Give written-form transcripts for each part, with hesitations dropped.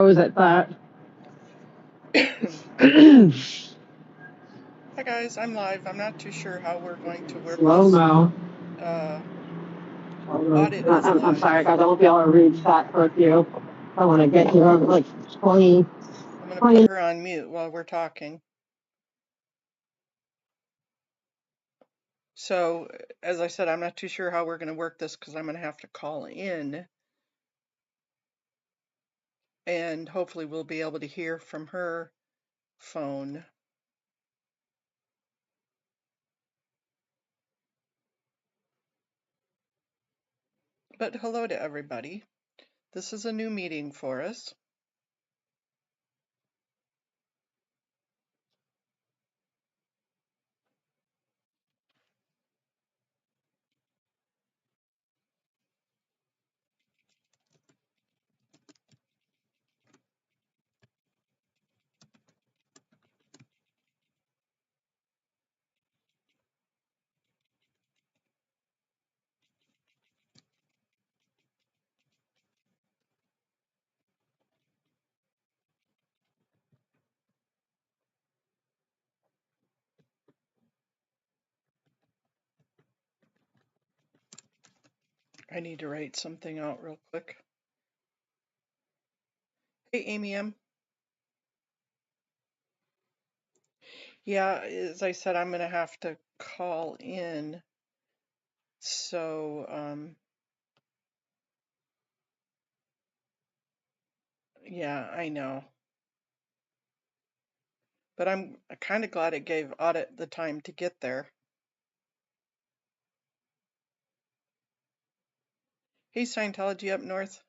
Was it that? Hi guys, I'm live. I'm not too sure how we're going to work Slow this. mo. Audit is I'm live. sorry, guys. I won't be able to read chat for a few. I want to get here on like 20. I'm going to put her on mute while we're talking. So, as I said, I'm not too sure how we're going to work this because I'm going to have to call in. And hopefully we'll be able to hear from her phone. But hello to everybody. This is a new meeting for us. I need to write something out real quick. Hey, Amy M. Yeah, as I said, I'm going to have to call in. So, yeah, I know. But I'm kind of glad it gave Audit the time to get there. Hey, Scientology up north.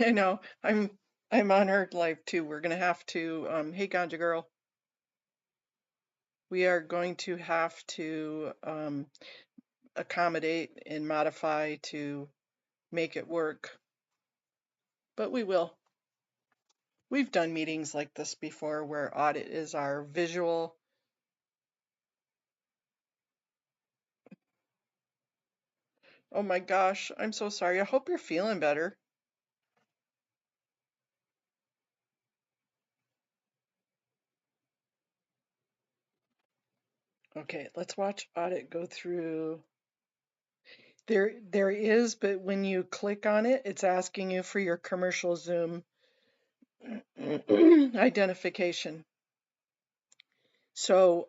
I know, I'm on her live too. We're gonna have to, hey, Ganja Girl. We are going to have to accommodate and modify to make it work. But we will. We've done meetings like this before where Audit is our visual. Oh my gosh, I'm so sorry. I hope you're feeling better. Okay, let's watch Audit go through. There is, but when you click on it, it's asking you for your commercial Zoom identification. So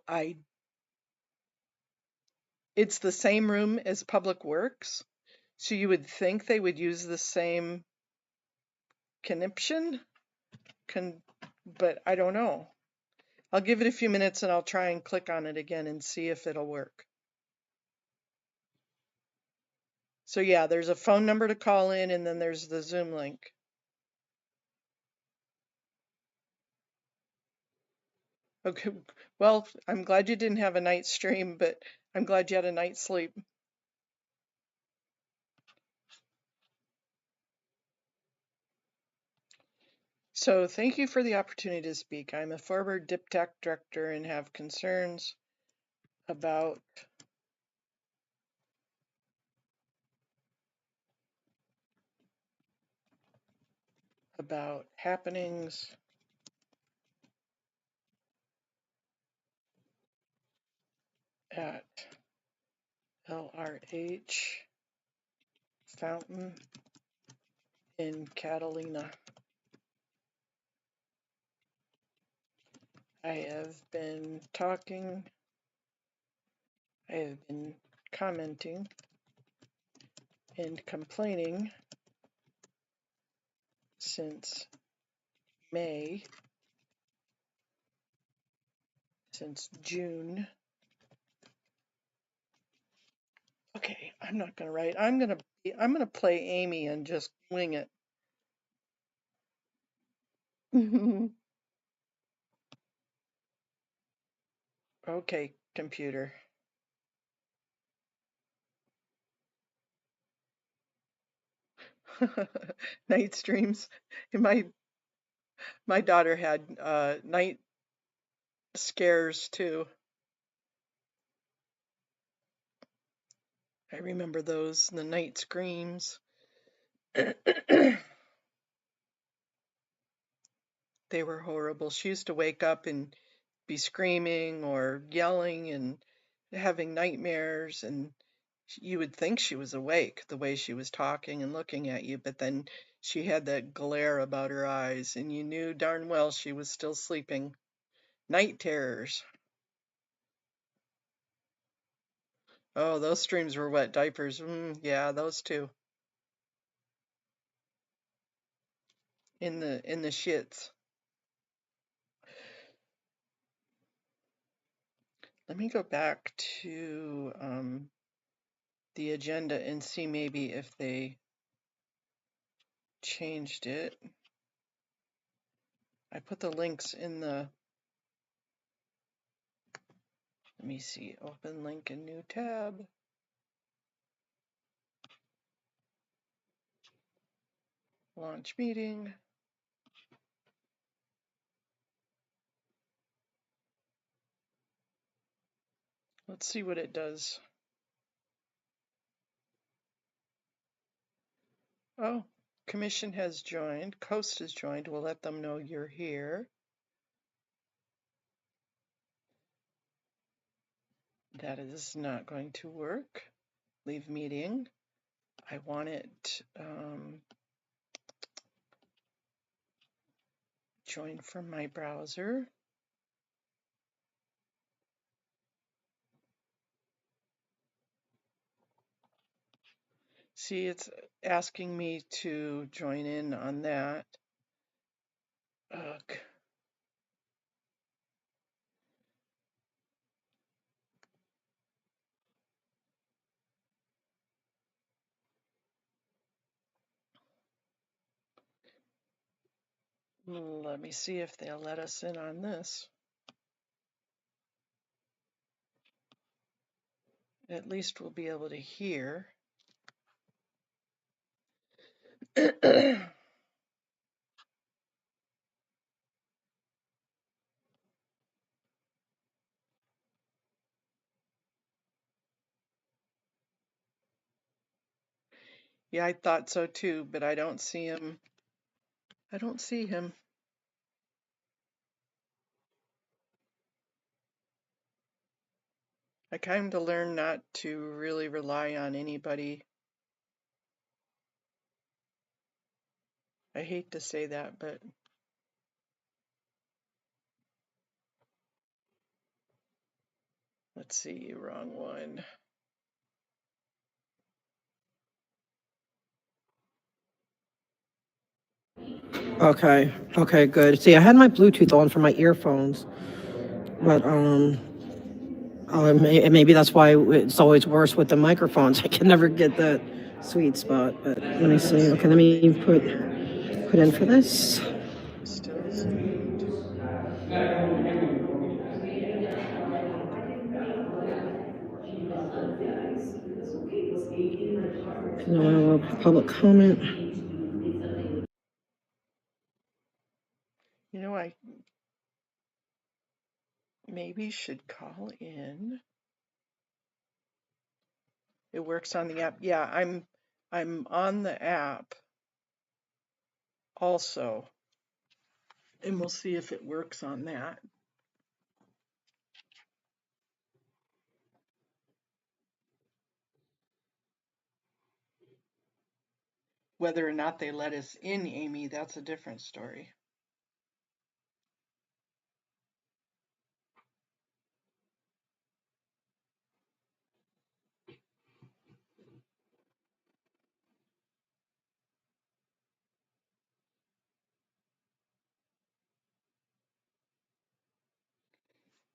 it's the same room as Public Works. So you would think they would use the same conniption, but I don't know. I'll give it a few minutes and I'll try and click on it again and see if it'll work. So yeah, there's a phone number to call in and then there's the Zoom link. Okay, well, I'm glad you didn't have a night stream, but I'm glad you had a night's sleep. So thank you for the opportunity to speak. I'm a former DipTech director and have concerns about happenings at LRH Fountain in Catalina. I have been commenting and complaining since June. Okay, I'm not gonna write. I'm gonna play Amy and just wing it. Okay, computer. Night streams. My daughter had night scares too. I remember those, the night screams. They were horrible. She used to wake up and be screaming or yelling and having nightmares, and you would think she was awake the way she was talking and looking at you, but then she had that glare about her eyes, and you knew darn well she was still sleeping. Night terrors. Oh, those streams were wet diapers. Yeah, those two. In the shits. Let me go back to the agenda and see maybe if they changed it. I put the links in the, let me see, open link in new tab. Launch meeting. Let's see what it does. Oh, commission has joined. Coast has joined. We'll let them know you're here. That is not going to work. Leave meeting. I want it join from my browser. See, it's asking me to join in on that. Ugh. Let me see if they'll let us in on this. At least we'll be able to hear. Yeah, I thought so too, but I don't see him. I don't see him. I kind of learned not to really rely on anybody. I hate to say that, but let's see, wrong one. Okay. Okay, good. See, I had my Bluetooth on for my earphones, but maybe that's why it's always worse with the microphones. I can never get that sweet spot. But let me see. Okay, let me put in for this. Still isn't. No public comment. You know, I maybe should call in. It works on the app. Yeah, I'm on the app also, and we'll see if it works on that. Whether or not they let us in, Amy, that's a different story.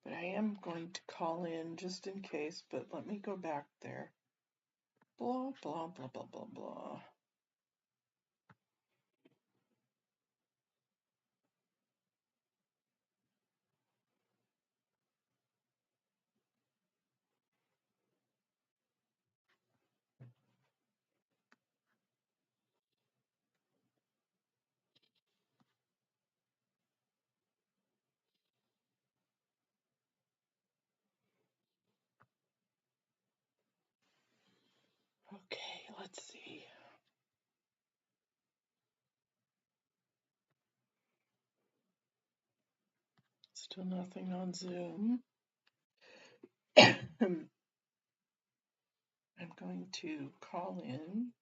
But I am going to call in just in case, but let me go back there. Blah, blah, blah, blah, blah, blah. Okay, let's see. Still nothing on Zoom. I'm going to call in.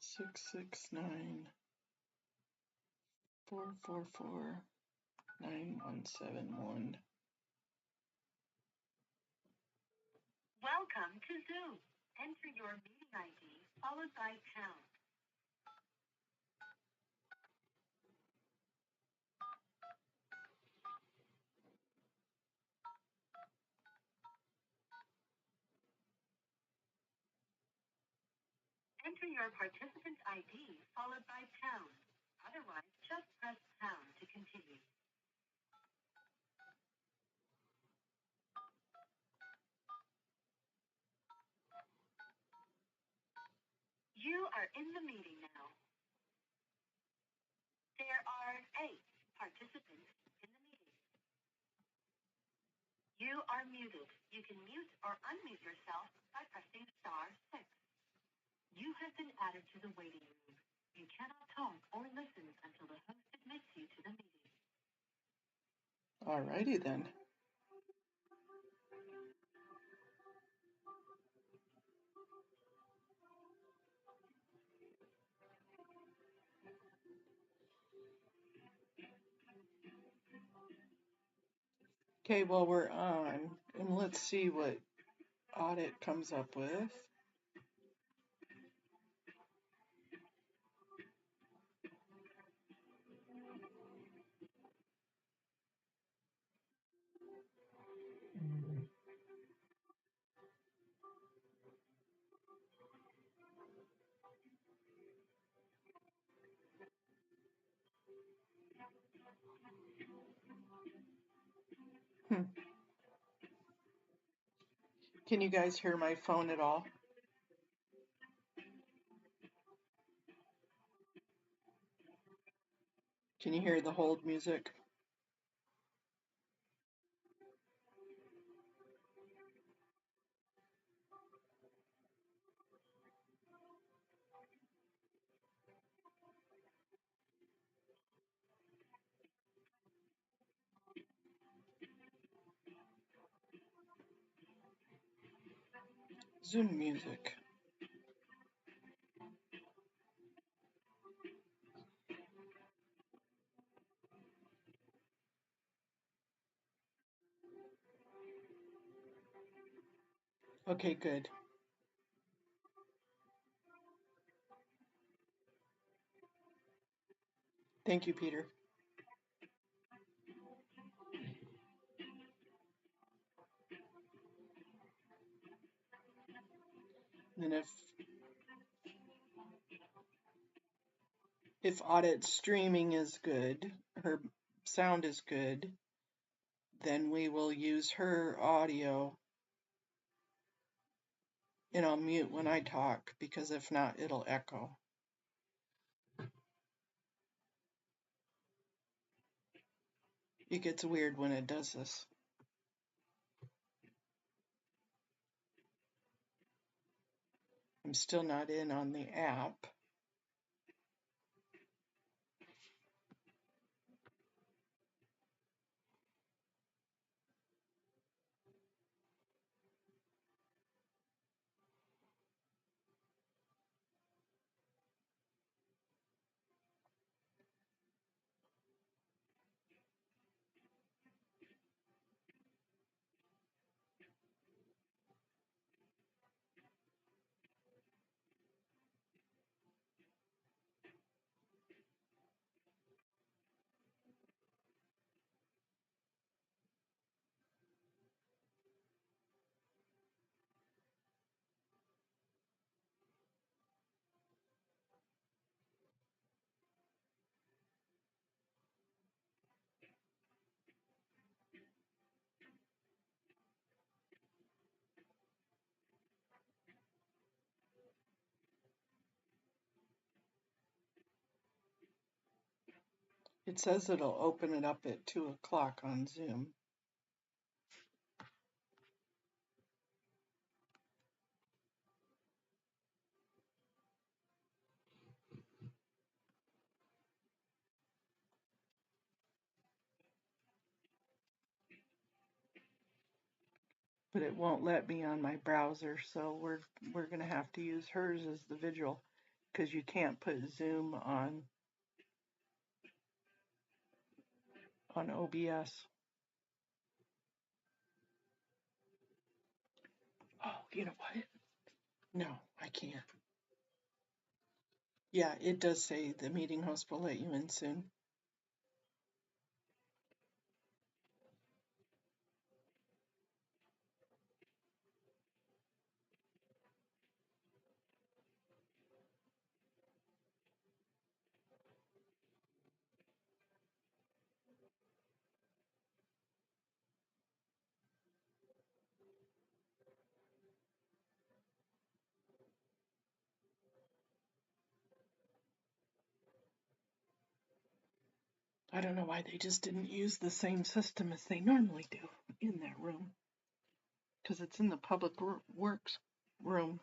Six 444-9171. Welcome to Zoom. Enter your meeting ID followed by pound. Enter your participant ID followed by pound. Otherwise, just press pound to continue. You are in the meeting now. There are 8 participants in the meeting. You are muted. You can mute or unmute yourself by pressing *6. You have been added to the waiting room. You cannot talk or listen until the host admits you to the meeting. Alrighty then. Okay, well, we're on, and let's see what Audit comes up with. Can you guys hear my phone at all? Can you hear the hold music? Zoom music. Okay, good. Thank you, Peter. And if Audit's streaming is good, her sound is good, then we will use her audio, and I'll mute when I talk, because if not, it'll echo. It gets weird when it does this. I'm still not in on the app. It says it'll open it up at 2 o'clock on Zoom. but it won't let me on my browser, so we're gonna have to use hers as the visual because you can't put Zoom on OBS. Oh, you know what? No, I can't. Yeah, it does say the meeting host will let you in soon. I don't know why they just didn't use the same system as they normally do in that room, because it's in the public works room.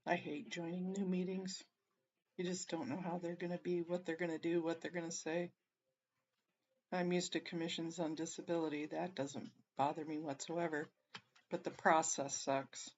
I hate joining new meetings. You just don't know how they're going to be, what they're going to do, what they're going to say. I'm used to commissions on disability. That doesn't bother me whatsoever, but the process sucks.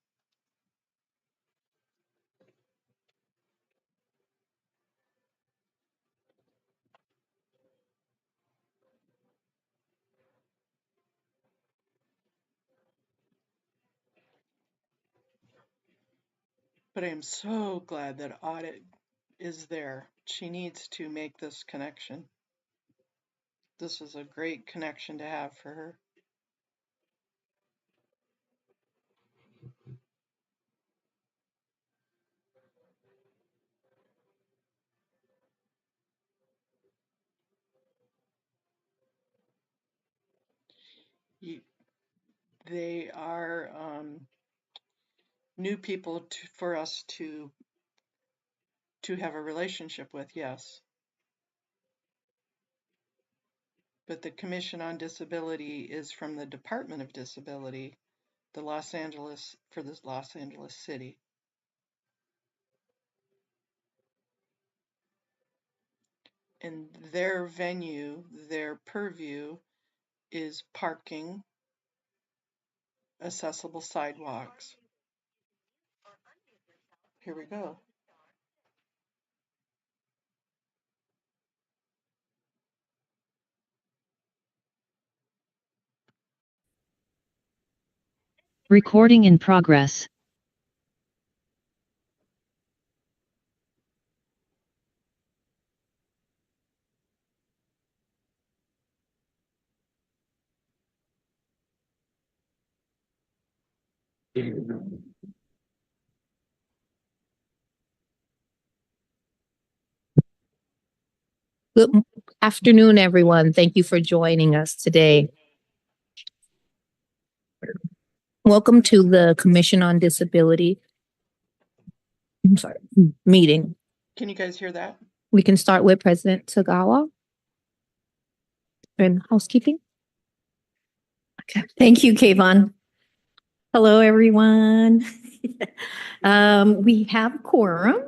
But I am so glad that Audit is there. She needs to make this connection. This is a great connection to have for her. You, they are new people for us to have a relationship with, yes. But the Commission on Disability is from the Department of Disability, for the Los Angeles city. And their venue, their purview is parking, accessible sidewalks. Here we go. Recording in progress. Good afternoon, everyone. Thank you for joining us today. Welcome to the Commission on Disability meeting. Can you guys hear that? We can start with President Tagawa and housekeeping. Okay. Thank you, Kayvon. Hello, everyone. We have quorum.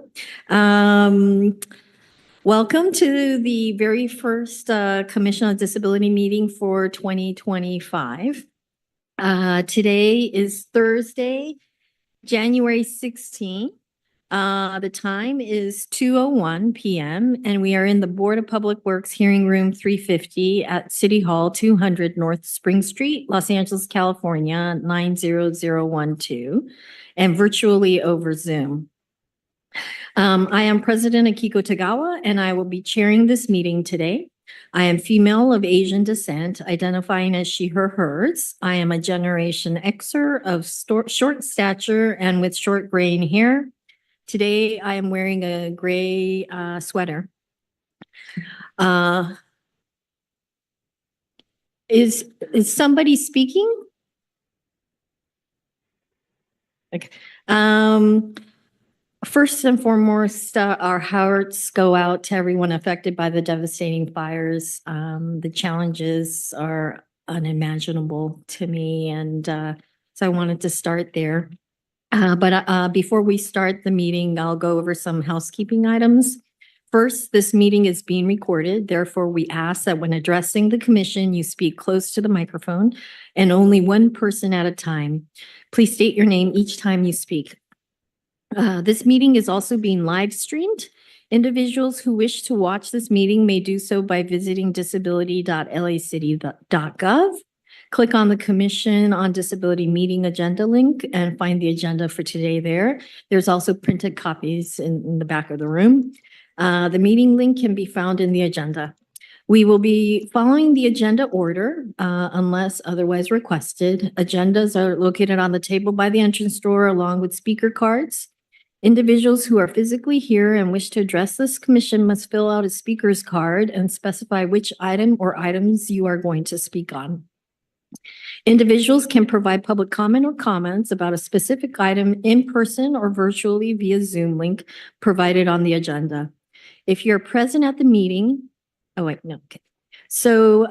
Welcome to the very first Commission on Disability meeting for 2025. Today is Thursday, January 16th. The time is 2:01 p.m. and we are in the Board of Public Works Hearing Room 350 at City Hall 200 North Spring Street, Los Angeles, California, 90012, and virtually over Zoom. I am President Akiko Tagawa, and I will be chairing this meeting today. I am female of Asian descent, identifying as she, her, hers. I am a Generation Xer of short stature and with short graying hair. Today, I am wearing a gray sweater. Is somebody speaking? Okay. First and foremost, our hearts go out to everyone affected by the devastating fires. The challenges are unimaginable to me, and so I wanted to start there. But before we start the meeting, I'll go over some housekeeping items. First, this meeting is being recorded. Therefore, we ask that when addressing the commission, you speak close to the microphone and only one person at a time. Please state your name each time you speak. This meeting is also being live streamed. Individuals who wish to watch this meeting may do so by visiting disability.lacity.gov. Click on the Commission on Disability meeting agenda link and find the agenda for today there. There's also printed copies in the back of the room. The meeting link can be found in the agenda. We will be following the agenda order unless otherwise requested. Agendas are located on the table by the entrance door along with speaker cards. Individuals who are physically here and wish to address this commission must fill out a speaker's card and specify which item or items you are going to speak on. Individuals can provide public comment or comments about a specific item in person or virtually via Zoom link provided on the agenda. If you're present at the meeting, okay. So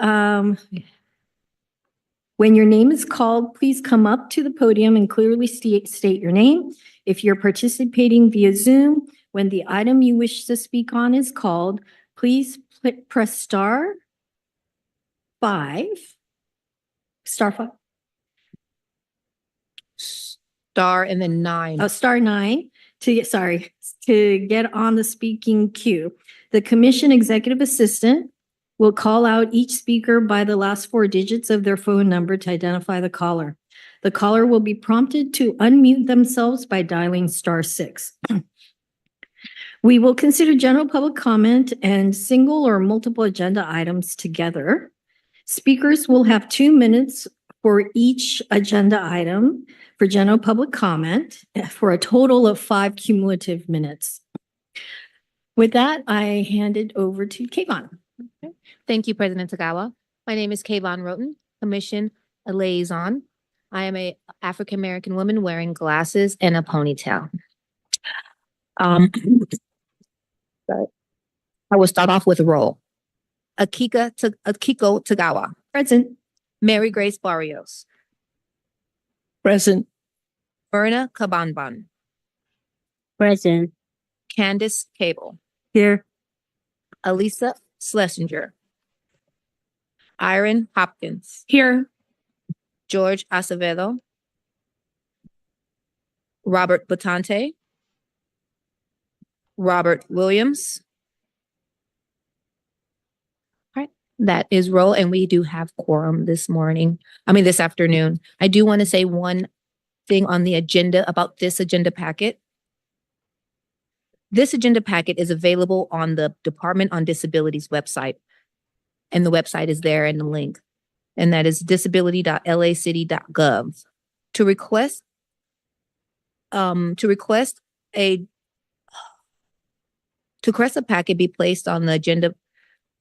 when your name is called, please come up to the podium and clearly state your name. If you're participating via Zoom, when the item you wish to speak on is called, please press star 5. Star 5. Star and then 9. Oh, star 9 to get on the speaking queue. The commission executive assistant will call out each speaker by the last 4 digits of their phone number to identify the caller. The caller will be prompted to unmute themselves by dialing star 6. We will consider general public comment and single or multiple agenda items together. Speakers will have 2 minutes for each agenda item for general public comment for a total of 5 cumulative minutes. With that, I hand it over to Kayvon. Thank you, President Tagawa. My name is Kayvon Roten, Commission Liaison. I am a African American woman wearing glasses and a ponytail. Sorry. I will start off with a roll. Akiko Tagawa. Present. Mary Grace Barrios. Present. Verna Kabanban. Present. Candace Cable. Here. Elisa Schlesinger. Iron Hopkins. Here. George Acevedo. Robert Batante. Robert Williams. All right, that is roll, and we do have quorum this afternoon. I do want to say one thing on the agenda about this agenda packet. This agenda packet is available on the Department on Disabilities website, and the website is there in the link, and that is disability.lacity.gov. To request a packet be placed on the agenda,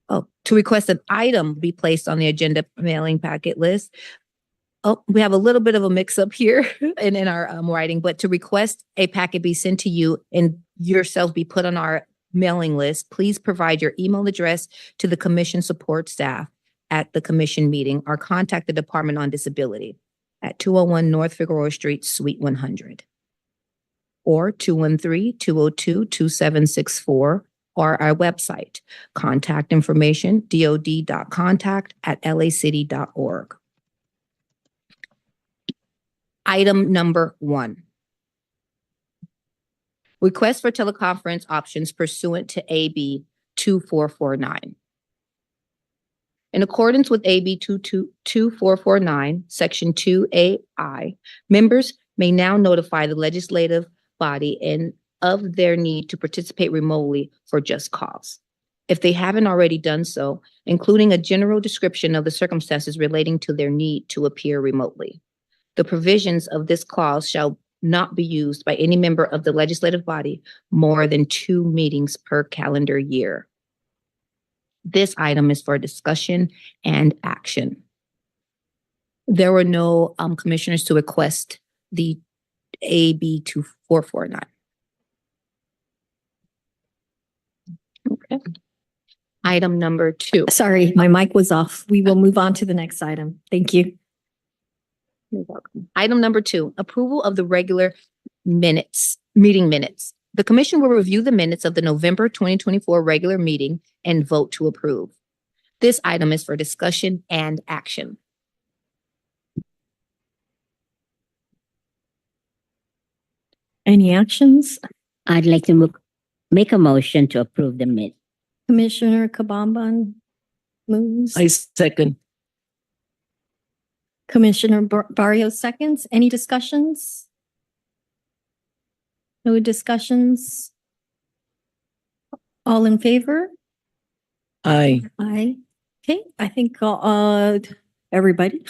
to request an item be placed on the agenda mailing packet list. Oh, we have a little bit of a mix up here in our writing, but to request a packet be sent to you and yourself be put on our mailing list, please provide your email address to the commission support staff at the commission meeting or contact the Department on Disability at 201 North Figueroa Street, Suite 100. Or 213-202-2764, or our website, contact information, dod.contact@lacity.org. Item number 1. Request for teleconference options pursuant to AB 2449. In accordance with AB 2449, Section 2AI, members may now notify the legislative body and of their need to participate remotely for just cause. If they haven't already done so, including a general description of the circumstances relating to their need to appear remotely. The provisions of this clause shall not be used by any member of the legislative body more than 2 meetings per calendar year. This item is for discussion and action. There were no commissioners to request the AB 2449. Okay. Item number 2. Sorry, my mic was off. We will move on to the next item. Thank you. You're welcome. Item number 2, approval of the regular meeting minutes. The commission will review the minutes of the November 2024 regular meeting and vote to approve. This item is for discussion and action. Any actions? I'd like to make a motion to approve the minute. Commissioner Kabamban moves. I second. Commissioner Barrios seconds. Any discussions? No discussions? All in favor? Aye. Aye. Okay, I think everybody.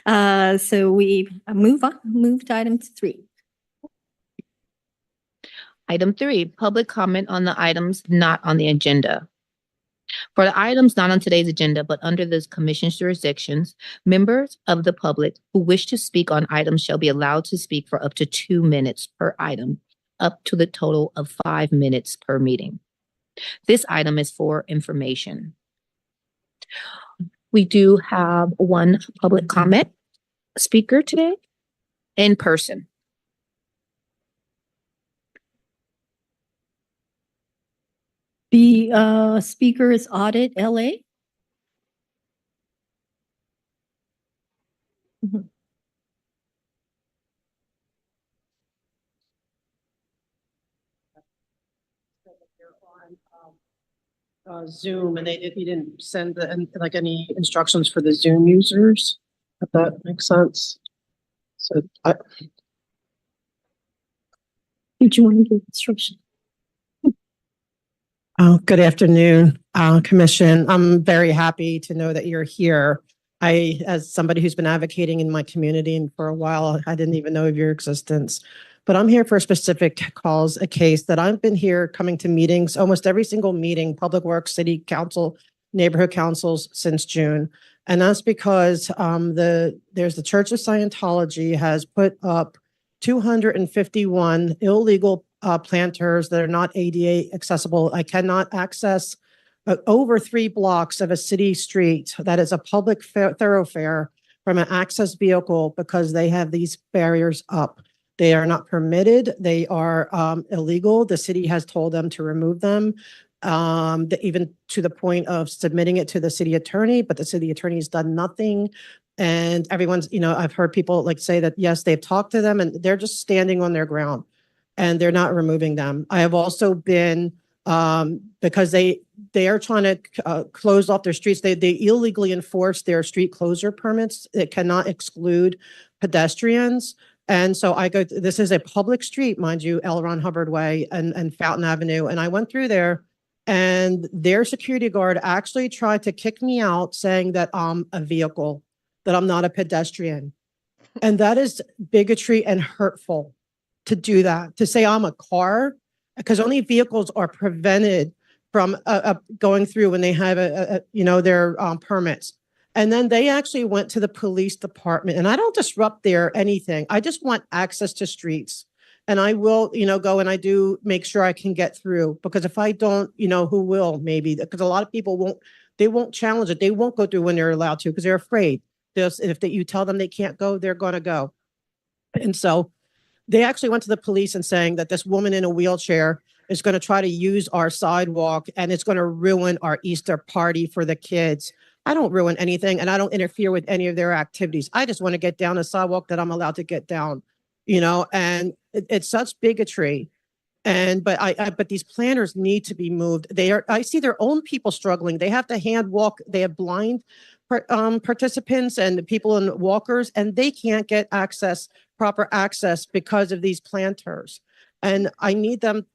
So we move to item 3. Item 3, public comment on the items not on the agenda. For the items not on today's agenda, but under this commission's jurisdictions, members of the public who wish to speak on items shall be allowed to speak for up to 2 minutes per item, up to the total of 5 minutes per meeting. This item is for information. We do have one public comment speaker today in person. The speaker is Audit LA. Mhm. Zoom, and he didn't send any instructions for the Zoom users, if that makes sense. So Did you want to give instruction? good afternoon, Commission. I'm very happy to know that you're here. As somebody who's been advocating in my community and for a while, I didn't even know of your existence. But I'm here for a specific cause, a case that I've been here coming to meetings, almost every single meeting, Public Works, City Council, neighborhood councils since June. And that's because there's the Church of Scientology has put up 251 illegal planters that are not ADA accessible. I cannot access over 3 blocks of a city street that is a public thoroughfare from an access vehicle because they have these barriers up. They are not permitted. They are illegal. The city has told them to remove them, even to the point of submitting it to the city attorney, but the city attorney has done nothing. And everyone's, I've heard people like say that, yes, they've talked to them and they're just standing on their ground and they're not removing them. I have also been, because they are trying to close off their streets. They illegally enforce their street closure permits. It cannot exclude pedestrians. And so this is a public street, mind you, L. Ron Hubbard Way and Fountain Avenue. And I went through there and their security guard actually tried to kick me out saying that I'm a vehicle, that I'm not a pedestrian. And that is bigotry and hurtful to do that, to say I'm a car, because only vehicles are prevented from going through when they have their permits. And then they actually went to the police department, and I don't disrupt their anything. I just want access to streets. And I will, go and I do make sure I can get through, because if I don't, who will? Maybe, because a lot of people won't challenge it. They won't go through when they're allowed to because they're afraid. If you tell them they can't go, they're going to go. And so they actually went to the police and saying that this woman in a wheelchair is going to try to use our sidewalk and it's going to ruin our Easter party for the kids. I don't ruin anything and I don't interfere with any of their activities. I just want to get down a sidewalk that I'm allowed to get down, and it's such bigotry. But these planners need to be moved. I see their own people struggling. They have to hand walk. They have blind participants and people in walkers, and they can't get proper access because of these planters. And I need them,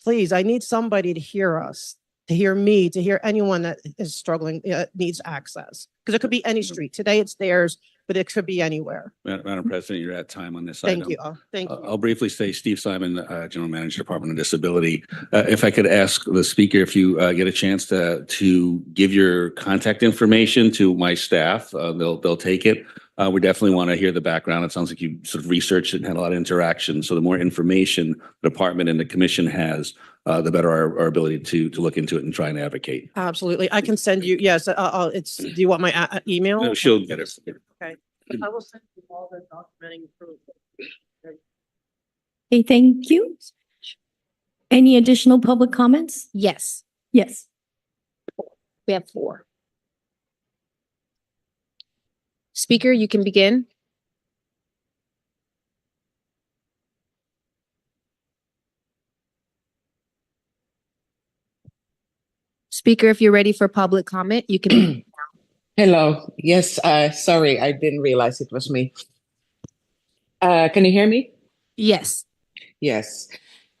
please, I need somebody to hear us, to hear me, to hear anyone that is struggling, needs access. Because it could be any street. Today it's theirs, but it could be anywhere. Madam President, you're at time on this item. Thank you. Thank you. I'll briefly say Steve Simon, General Manager, Department of Disability. If I could ask the speaker if you get a chance to give your contact information to my staff, they'll take it. We definitely want to hear the background. It sounds like you sort of researched it and had a lot of interaction. So the more information the department and the commission has, the better our ability to look into it and try and advocate. Absolutely. I can send you. Yes. Do you want my email? No, she'll get it. Okay. I will send you all the documenting proof. Okay, thank you. Any additional public comments? Yes, Yes. we have 4. Speaker, you can begin. Speaker, if you're ready for public comment, you can. Hello. Yes, sorry, I didn't realize it was me. Can you hear me? Yes. Yes.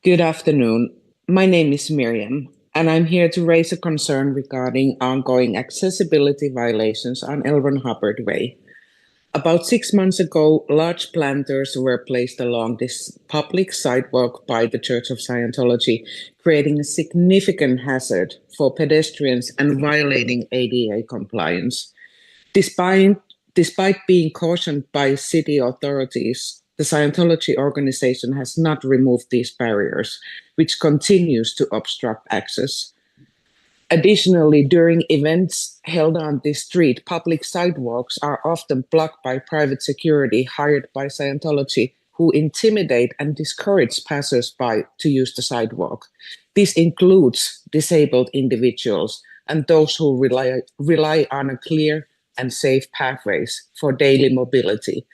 Good afternoon. My name is Miriam, and I'm here to raise a concern regarding ongoing accessibility violations on L. Ron Hubbard Way. About 6 months ago, large planters were placed along this public sidewalk by the Church of Scientology, creating a significant hazard for pedestrians and violating ADA compliance. Despite being cautioned by city authorities, the Scientology organization has not removed these barriers, which continues to obstruct access. Additionally, during events held on this street, public sidewalks are often blocked by private security hired by Scientology, who intimidate and discourage passers-by to use the sidewalk. This includes disabled individuals and those who rely on a clear and safe pathways for daily mobility.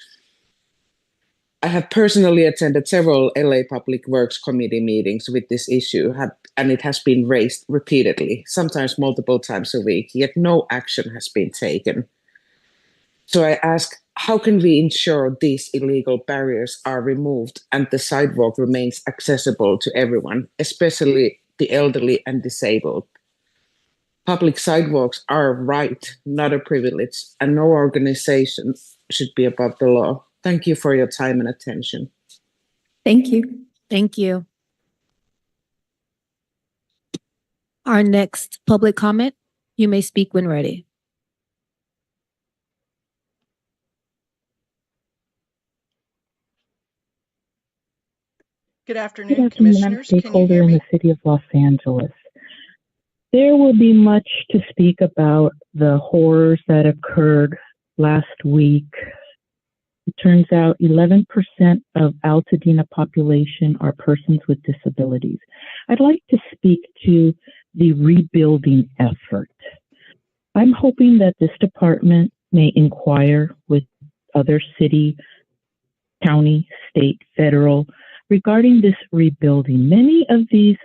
I have personally attended several LA Public Works Committee meetings with this issue, and it has been raised repeatedly, sometimes multiple times a week, yet no action has been taken. So I ask, how can we ensure these illegal barriers are removed and the sidewalk remains accessible to everyone, especially the elderly and disabled? Public sidewalks are a right, not a privilege, and no organization should be above the law. Thank you for your time and attention. Thank you. Thank you. Our next public comment, you may speak when ready. Good Good afternoon, afternoon. I'm commissioners. Can you stakeholder hear in the me? city of Los Angeles. There will be much to speak about the horrors that occurred last week. It turns out 11% of Altadena population are persons with disabilities. I'd like to speak to the rebuilding effort. I'm hoping that this department may inquire with other city, county, state, federal regarding this rebuilding. Many of these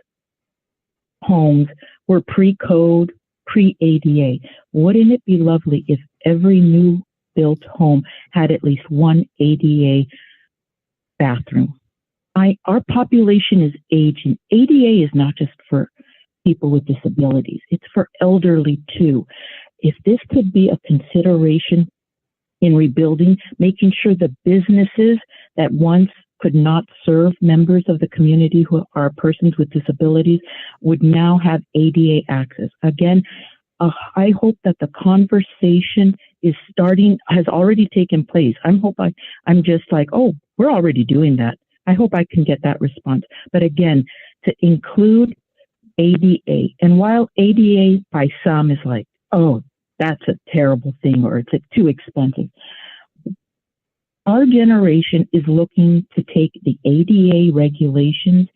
homes were pre-code, pre-ADA. Wouldn't it be lovely if every new built home had at least one ADA bathroom? Our population is aging. ADA is not just for people with disabilities. It's for elderly too. If this could be a consideration in rebuilding, making sure the businesses that once could not serve members of the community who are persons with disabilities would now have ADA access. Again, I hope that the conversation has already taken place. I'm just like, oh, we're already doing that. I hope I can get that response. But again, to include ADA, and while ADA by some is like, oh, that's a terrible thing, or it's too expensive. Our generation is looking to take the ADA regulations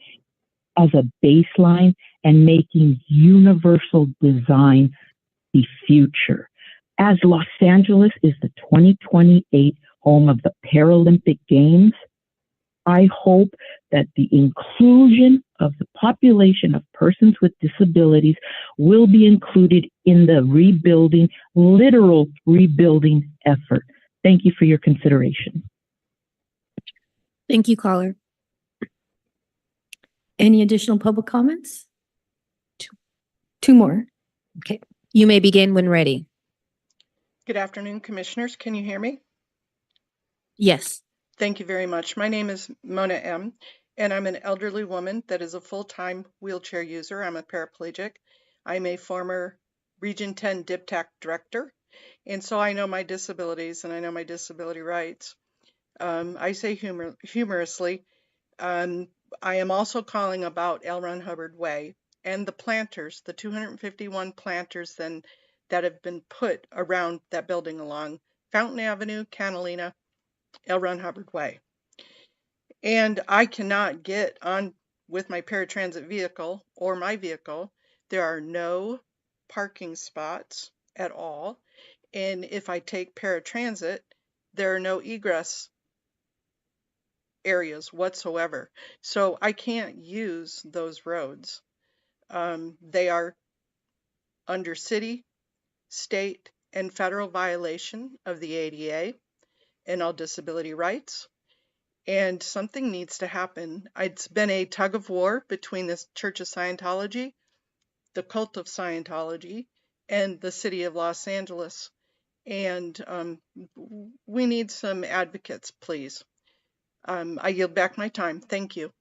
as a baseline and making universal design the future. As Los Angeles is the 2028 home of the Paralympic Games, I hope that the inclusion of the population of persons with disabilities will be included in the literal rebuilding effort. Thank you for your consideration. Thank you, caller. Any additional public comments? Two more. Okay. You may begin when ready. Good afternoon, commissioners. Can you hear me? Yes. Thank you very much. My name is Mona M., and I'm an elderly woman that is a full-time wheelchair user. I'm a paraplegic. I'm a former Region 10 DIPTAC director, and so I know my disabilities and I know my disability rights. I say humorously, I am also calling about L. Ron Hubbard Way and the planters, the 251 planters then that have been put around that building along Fountain Avenue, Catalina, L. Ron Hubbard Way. And I cannot get on with my paratransit vehicle or my vehicle. There are no parking spots at all. And if I take paratransit, there are no egress areas whatsoever. So I can't use those roads. They are under city, state, and federal violation of the ADA and all disability rights. And something needs to happen. It's been a tug of war between the Church of Scientology, the Cult of Scientology, and the City of Los Angeles. And we need some advocates, please. I yield back my time. Thank you.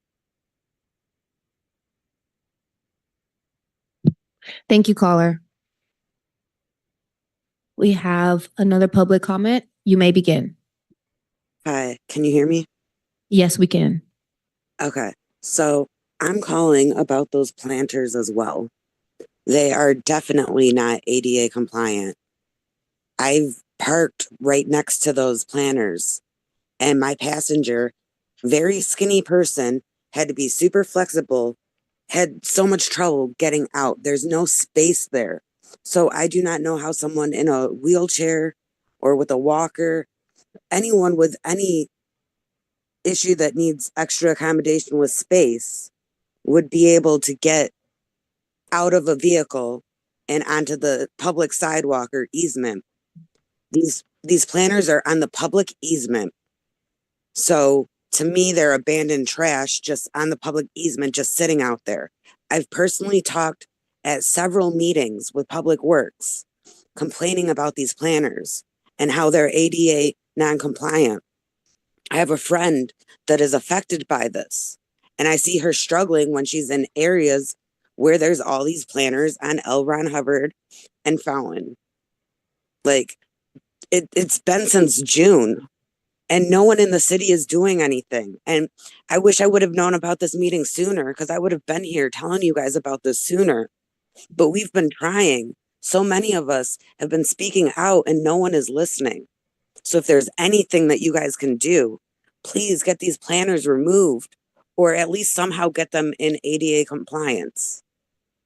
Thank you, caller. We have another public comment. You may begin. Hi, can you hear me? Yes, we can. Okay, so I'm calling about those planters as well. They are definitely not ADA compliant. I've parked right next to those planters, and my passenger, very skinny person, had to be super flexible, had so much trouble getting out. There's no space there. So I do not know how someone in a wheelchair or with a walker, anyone with any issue that needs extra accommodation with space would be able to get out of a vehicle and onto the public sidewalk or easement. These planters are on the public easement. So to me, they're abandoned trash just on the public easement, just sitting out there. I've personally talked at several meetings with Public Works complaining about these planters and how they're ADA non-compliant. I have a friend that is affected by this, and I see her struggling when she's in areas where there's all these planters on L. Ron Hubbard and Fountain. Like, it's been since June. and no one in the city is doing anything. And I wish I would have known about this meeting sooner, because I would have been here telling you guys about this sooner. But we've been trying. So many of us have been speaking out and no one is listening. So if there's anything that you guys can do, please get these planters removed, or at least somehow get them in ADA compliance.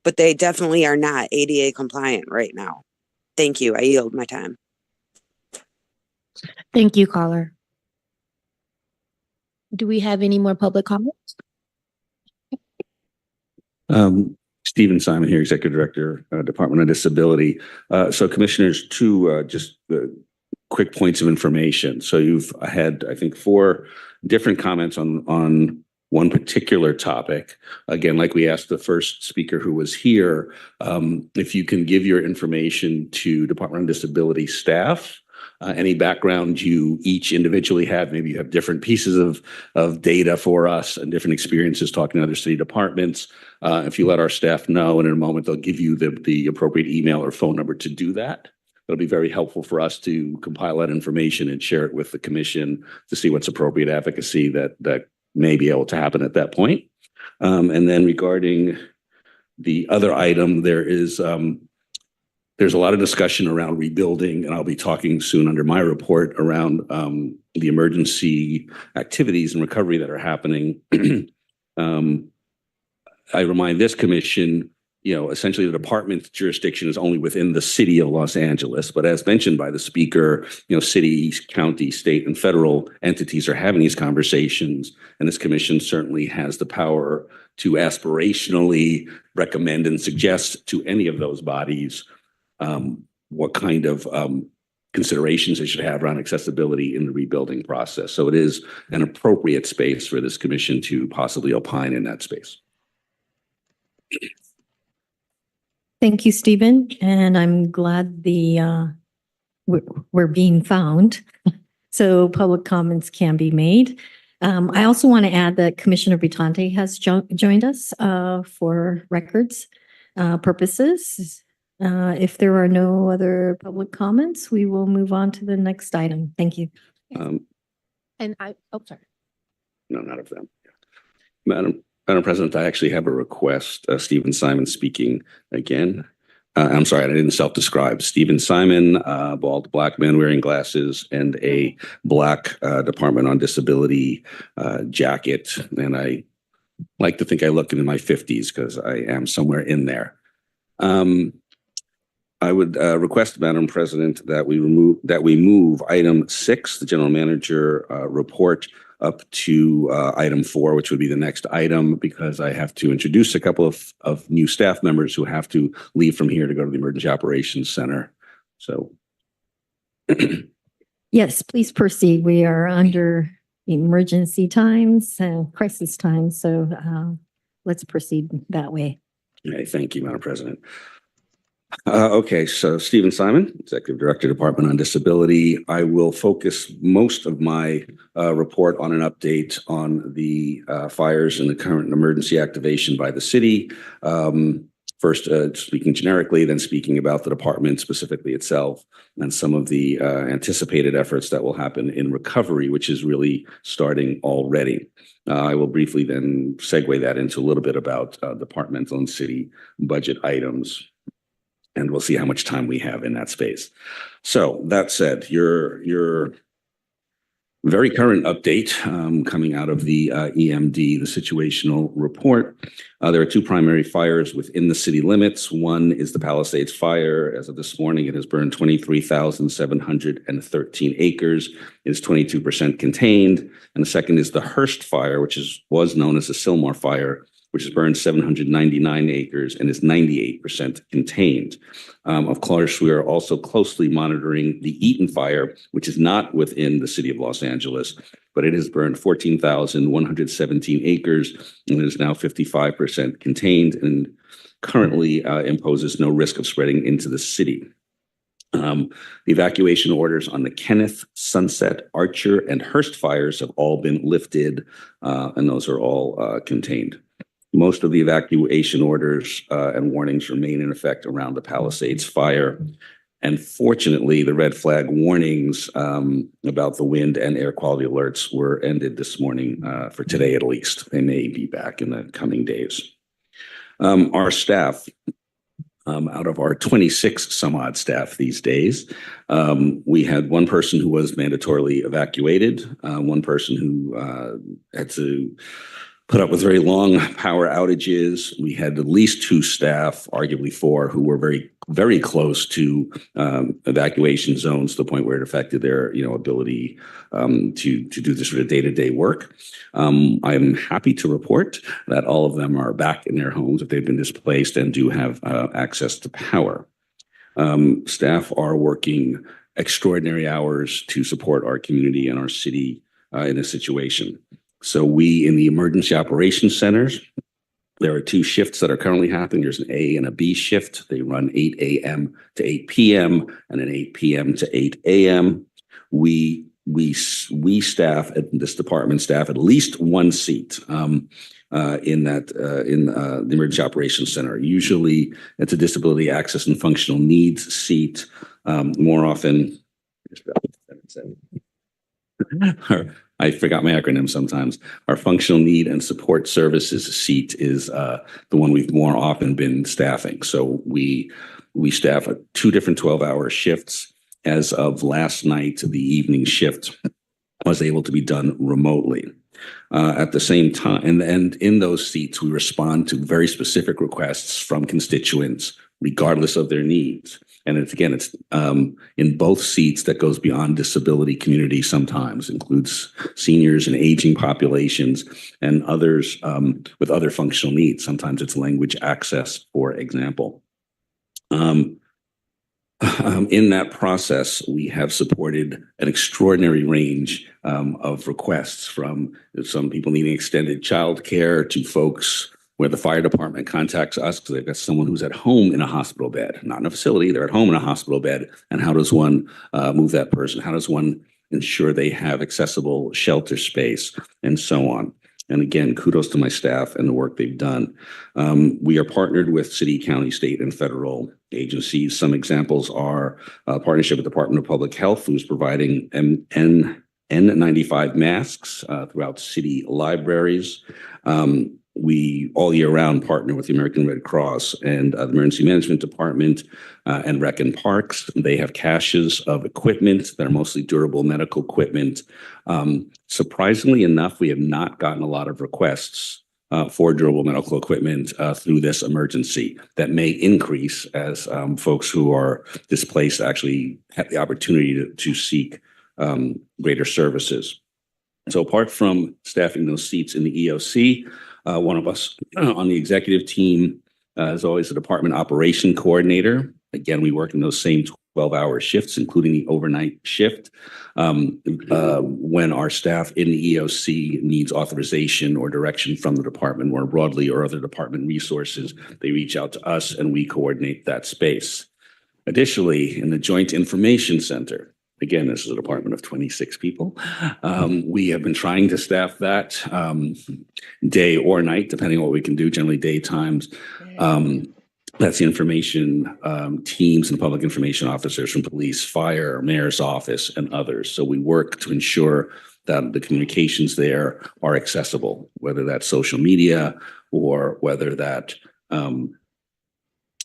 But they definitely are not ADA compliant right now. Thank you. I yield my time. Thank you, caller. Do we have any more public comments? Stephen Simon here, Executive Director, Department of Disability. So Commissioners, two just quick points of information. So you've had, I think, 4 different comments on one particular topic. Again, like we asked the first speaker who was here, if you can give your information to Department of Disability staff, any background you each individually have. Maybe you have different pieces of data for us and different experiences talking to other city departments. If you let our staff know, and in a moment they'll give you the appropriate email or phone number to do that. It'll be very helpful for us to compile that information and share it with the commission to see what's appropriate advocacy that may be able to happen at that point. And then regarding the other item, there's a lot of discussion around rebuilding, and I'll be talking soon under my report around the emergency activities and recovery that are happening. I remind this commission, essentially the department's jurisdiction is only within the city of Los Angeles, but as mentioned by the speaker, city, county, state, and federal entities are having these conversations, and this commission certainly has the power to aspirationally recommend and suggest to any of those bodies what kind of considerations they should have around accessibility in the rebuilding process. So it is an appropriate space for this commission to possibly opine in that space. Thank you, Stephen. And I'm glad we're being found. So public comments can be made. I also want to add that Commissioner Vitante has joined us for records purposes. If there are no other public comments, we will move on to the next item. Thank you. Sorry. No, not of them. Madam President, I actually have a request. Stephen Simon speaking again. I'm sorry, I didn't self-describe. Stephen Simon, bald black man wearing glasses and a black Department on Disability jacket. And I like to think I look in my 50s because I am somewhere in there. I would request, Madam President, that we move item 6, the general manager report, up to item 4, which would be the next item, because I have to introduce a couple of new staff members who have to leave from here to go to the Emergency Operations Center. So. Yes, please proceed. We are under emergency times and crisis times. So let's proceed that way. Okay, thank you, Madam President. Okay, so Stephen Simon, Executive Director, Department on Disability. I will focus most of my report on an update on the fires and the current emergency activation by the city. First, speaking generically, then speaking about the department specifically itself and some of the anticipated efforts that will happen in recovery, which is really starting already. I will briefly then segue that into a little bit about departmental and city budget items. And we'll see how much time we have in that space. So that said, your very current update coming out of the EMD, the situational report. There are 2 primary fires within the city limits. One is the Palisades fire. As of this morning, it has burned 23,713 acres. It is 22% contained. And the second is the Hearst fire, which was known as the Sylmar fire, which has burned 799 acres and is 98% contained. Of course, we are also closely monitoring the Eaton fire, which is not within the city of Los Angeles, but it has burned 14,117 acres and is now 55% contained and currently imposes no risk of spreading into the city. The evacuation orders on the Kenneth, Sunset, Archer, and Hearst fires have all been lifted, and those are all contained. Most of the evacuation orders and warnings remain in effect around the Palisades fire. And fortunately, the red flag warnings about the wind and air quality alerts were ended this morning for today at least. They may be back in the coming days. Our staff, out of our 26 some odd staff these days, we had one person who was mandatorily evacuated, one person who had to put up with very long power outages. We had at least 2 staff, arguably 4, who were very, very close to evacuation zones to the point where it affected their, ability to do this sort of day-to-day work. I'm happy to report that all of them are back in their homes if they've been displaced and do have access to power. Staff are working extraordinary hours to support our community and our city in this situation. So we, in the emergency operations centers, there are 2 shifts that are currently happening. There's an A and a B shift. They run 8 a.m. to 8 p.m. and an 8 p.m. to 8 a.m. We staff at this department staff at least 1 seat in the emergency operations center. Usually it's a disability access and functional needs seat. More often, I forgot my acronym sometimes. Our functional need and support services seat is the one we've more often been staffing. So we staff 2 different 12-hour shifts. As of last night, the evening shift was able to be done remotely. At the same time, and in those seats, we respond to very specific requests from constituents, regardless of their needs. And it's in both seats that goes beyond disability community sometimes, includes seniors and aging populations and others with other functional needs. Sometimes it's language access, for example. In that process, we have supported an extraordinary range of requests, from some people needing extended childcare to folks where the fire department contacts us because they've got someone who's at home in a hospital bed, not in a facility, they're at home in a hospital bed. And how does one move that person? How does one ensure they have accessible shelter space and so on? And again, kudos to my staff and the work they've done. We are partnered with city, county, state, and federal agencies. Some examples are a partnership with the Department of Public Health, who's providing N95 masks throughout city libraries. We all year round partner with the American Red Cross and the Emergency Management Department and Rec and Parks. They have caches of equipment that are mostly durable medical equipment. Surprisingly enough, we have not gotten a lot of requests for durable medical equipment through this emergency. That may increase as folks who are displaced actually have the opportunity to seek greater services. So apart from staffing those seats in the EOC, one of us on the executive team is always a department operation coordinator. Again, we work in those same 12-hour shifts, including the overnight shift. When our staff in the EOC needs authorization or direction from the department more broadly or other department resources, they reach out to us and we coordinate that space. Additionally, in the Joint Information Center, again, this is a department of 26 people. We have been trying to staff that day or night, depending on what we can do, generally daytimes. That's the information teams and public information officers from police, fire, mayor's office, and others. So we work to ensure that the communications there are accessible, whether that's social media or whether that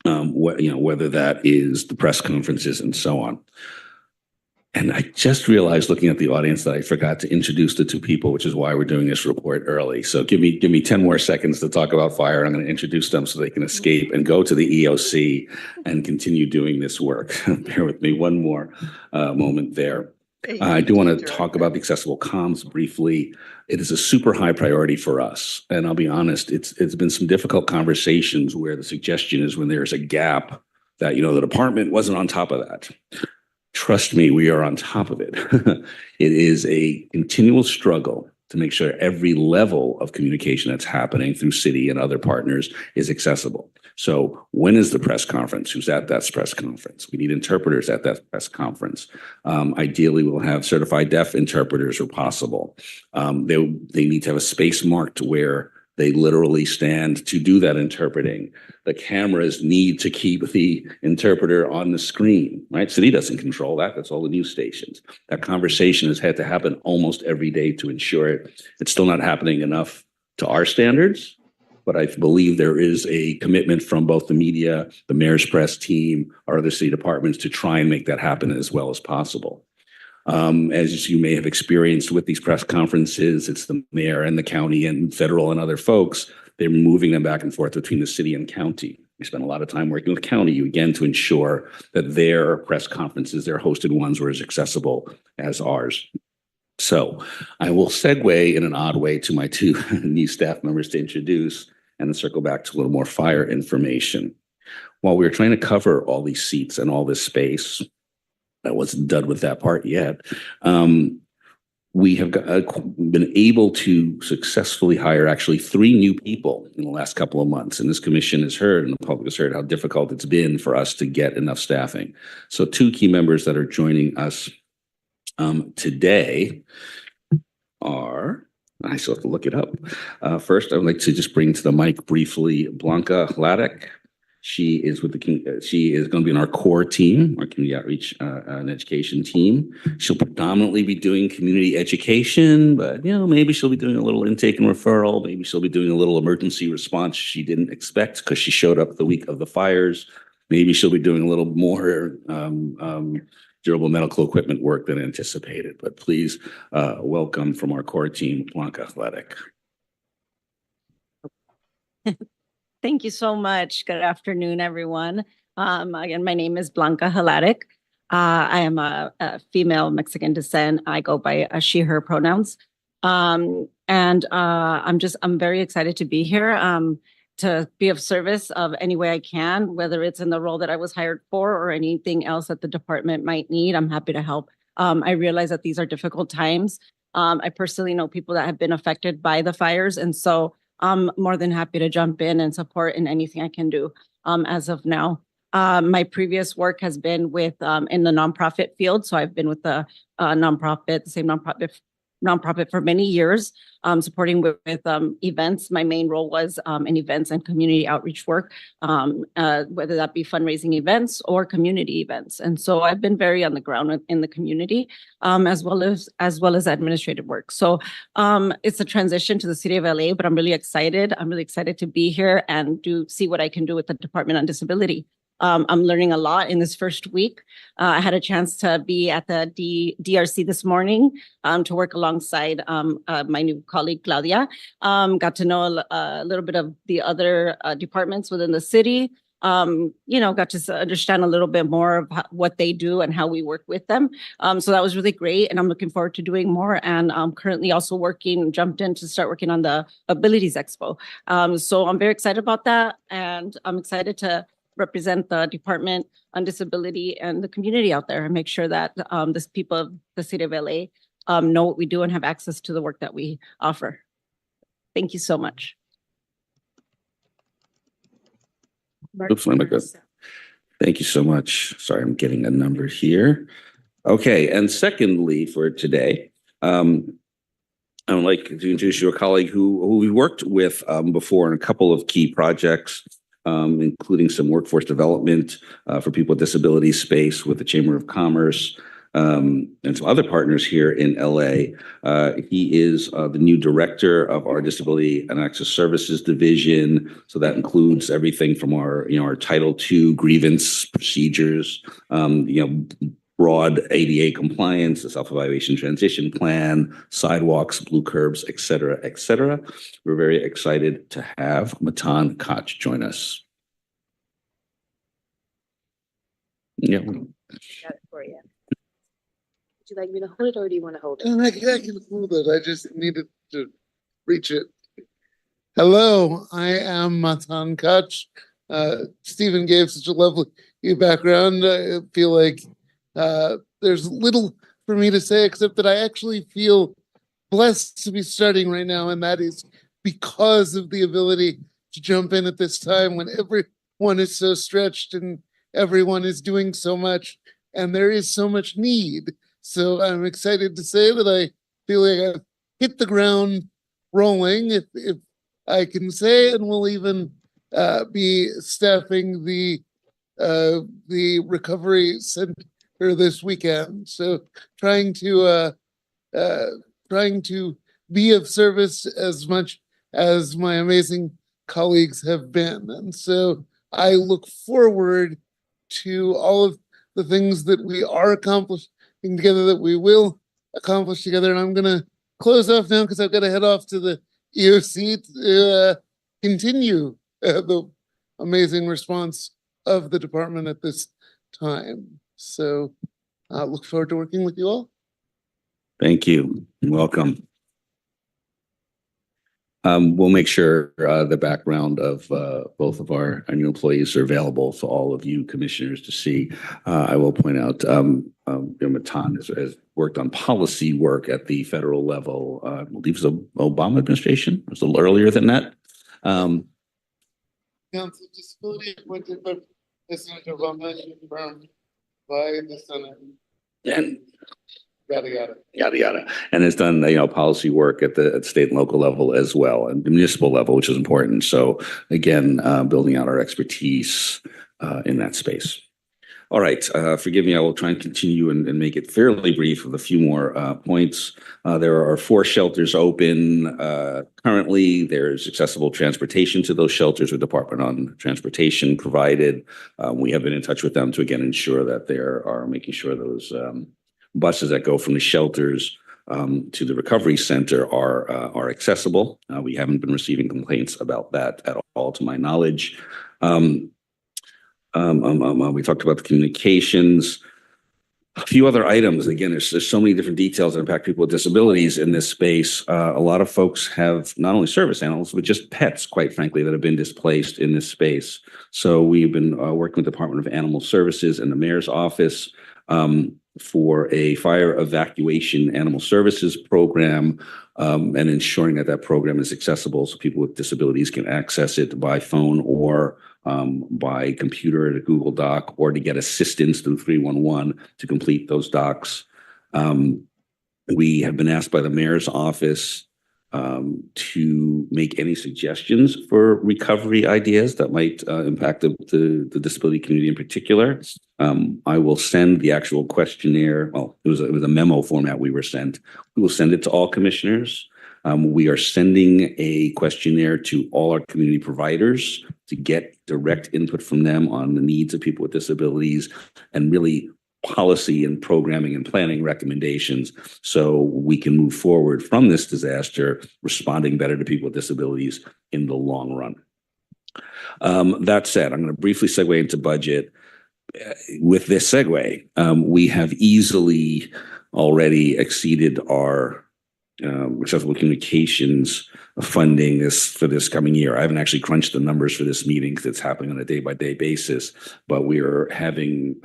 whether that is the press conferences and so on. And I just realized, looking at the audience, that I forgot to introduce the 2 people, which is why we're doing this report early. So give me 10 more seconds to talk about fire. I'm going to introduce them so they can escape and go to the EOC and continue doing this work. Bear with me one more moment there. I do want to talk about the accessible comms briefly. It is a super high priority for us. And I'll be honest, it's been some difficult conversations where the suggestion is when there's a gap that, the department wasn't on top of that. Trust me, we are on top of it. It is a continual struggle to make sure every level of communication that's happening through city and other partners is accessible. So when is the press conference? Who's at that press conference? We need interpreters at that press conference. Ideally, we'll have certified deaf interpreters where possible. They need to have a space marked where They literally stand to do that interpreting. The cameras need to keep the interpreter on the screen, right? City doesn't control that. That's all the news stations. That conversation has had to happen almost every day to ensure it. It's still not happening enough to our standards, but I believe there is a commitment from both the media, the mayor's press team, our other city departments to try and make that happen as well as possible. As you may have experienced with these press conferences, it's the mayor and the county and federal and other folks. They're moving them back and forth between the city and county. We spend a lot of time working with county, again, to ensure that their press conferences, their hosted ones, were as accessible as ours. So I will segue in an odd way to my two new staff members to introduce and then circle back to a little more fire information. While we were trying to cover all these seats and all this space, I wasn't done with that part yet. We have been able to successfully hire actually 3 new people in the last couple of months. And this commission has heard and the public has heard how difficult it's been for us to get enough staffing. So 2 key members that are joining us today are, I still have to look it up. First, I would like to just bring to the mic briefly Blanca Hladek. She is with she is going to be in our core team, our community outreach and education team. She'll predominantly be doing community education, but maybe she'll be doing a little intake and referral. Maybe she'll be doing a little emergency response she didn't expect because she showed up the week of the fires. Maybe she'll be doing a little more durable medical equipment work than anticipated. But please welcome from our core team, Blanca Hladek. Thank you so much. Good afternoon, everyone. Again, my name is Blanca Hladek. I am a female Mexican descent. I go by she, her pronouns. I'm very excited to be here to be of service of any way I can, whether it's in the role that I was hired for or anything else that the department might need. I'm happy to help. I realize that these are difficult times. I personally know people that have been affected by the fires, and so I'm more than happy to jump in and support in anything I can do as of now. My previous work has been with in the nonprofit field. So I've been with the nonprofit, the same nonprofit for many years, supporting with events. My main role was in events and community outreach work, whether that be fundraising events or community events. And so I've been very on the ground in the community, as well as administrative work. So it's a transition to the city of LA, but I'm really excited. I'm really excited to be here and see what I can do with the Department on Disability. I'm learning a lot in this first week. I had a chance to be at the DRC this morning to work alongside my new colleague, Claudia. Got to know a little bit of the other departments within the city. Got to understand a little bit more of what they do and how we work with them. So that was really great. And I'm looking forward to doing more. And I'm currently also jumped in to start working on the Abilities Expo. So I'm very excited about that. And I'm excited to represent the Department on Disability and the community out there and make sure that the people of the city of LA know what we do and have access to the work that we offer. Thank you so much. Oops, let me go. Thank you so much. Sorry, I'm getting a number here. Okay, and secondly for today, I would like to introduce you a colleague who we worked with before in a couple of key projects, including some workforce development for people with disabilities space with the Chamber of Commerce and some other partners here in LA. He is the new director of our Disability and Access Services Division. So that includes everything from our Title II grievance procedures, broad ADA compliance, the self-evaluation transition plan, sidewalks, blue curbs, et cetera, et cetera. We're very excited to have Matan Koch join us. Yeah. Got it for you. Would you like me to hold it or do you want to hold it? I can hold it. I just needed to reach it. Hello, I am Matan Koch. Stephen gave such a lovely background. I feel like there's little for me to say except that I actually feel blessed to be starting right now, and that is because of the ability to jump in at this time when everyone is so stretched and everyone is doing so much and there is so much need. So I'm excited to say that I feel like I've hit the ground rolling, if I can say, and we'll even be staffing the recovery center this weekend. So trying to be of service as much as my amazing colleagues have been. And so I look forward to all of the things that we are accomplishing together, that we will accomplish together. And I'm going to close off now because I've got to head off to the EOC to continue the amazing response of the department at this time. So I look forward to working with you all. Thank you. Welcome. We'll make sure the background of both of our new employees are available for all of you commissioners to see. I will point out Matan has worked on policy work at the federal level. I believe it was the Obama administration. It was a little earlier than that. Council Disability appointed by President Obama and confirmed by the Senate. And yada yada. Yada yada, and has done policy work at the state and local level as well, and the municipal level, which is important. So again, building out our expertise in that space. All right, forgive me. I will try and continue and make it fairly brief with a few more points. There are 4 shelters open currently. There's accessible transportation to those shelters with Department on Transportation provided. We have been in touch with them to again ensure that they are making sure those buses that go from the shelters to the recovery center are accessible. We haven't been receiving complaints about that at all, to my knowledge. We talked about the communications. A few other items. Again, there's so many different details that impact people with disabilities in this space. A lot of folks have not only service animals, but just pets, quite frankly, that have been displaced in this space. So we've been working with the Department of Animal Services and the Mayor's Office for a fire evacuation animal services program and ensuring that that program is accessible so people with disabilities can access it by phone or by computer at a Google Doc, or to get assistance through 311 to complete those docs. We have been asked by the Mayor's Office to make any suggestions for recovery ideas that might impact the disability community in particular. I will send the actual questionnaire. Well, it was a memo format we were sent. We will send it to all commissioners. We are sending a questionnaire to all our community providers to get direct input from them on the needs of people with disabilities and really policy and programming and planning recommendations so we can move forward from this disaster, responding better to people with disabilities in the long run. That said, I'm going to briefly segue into budget. With this segue, we have easily already exceeded our accessible communications funding for this coming year. I haven't actually crunched the numbers for this meeting because it's happening on a day-by-day basis, but we are having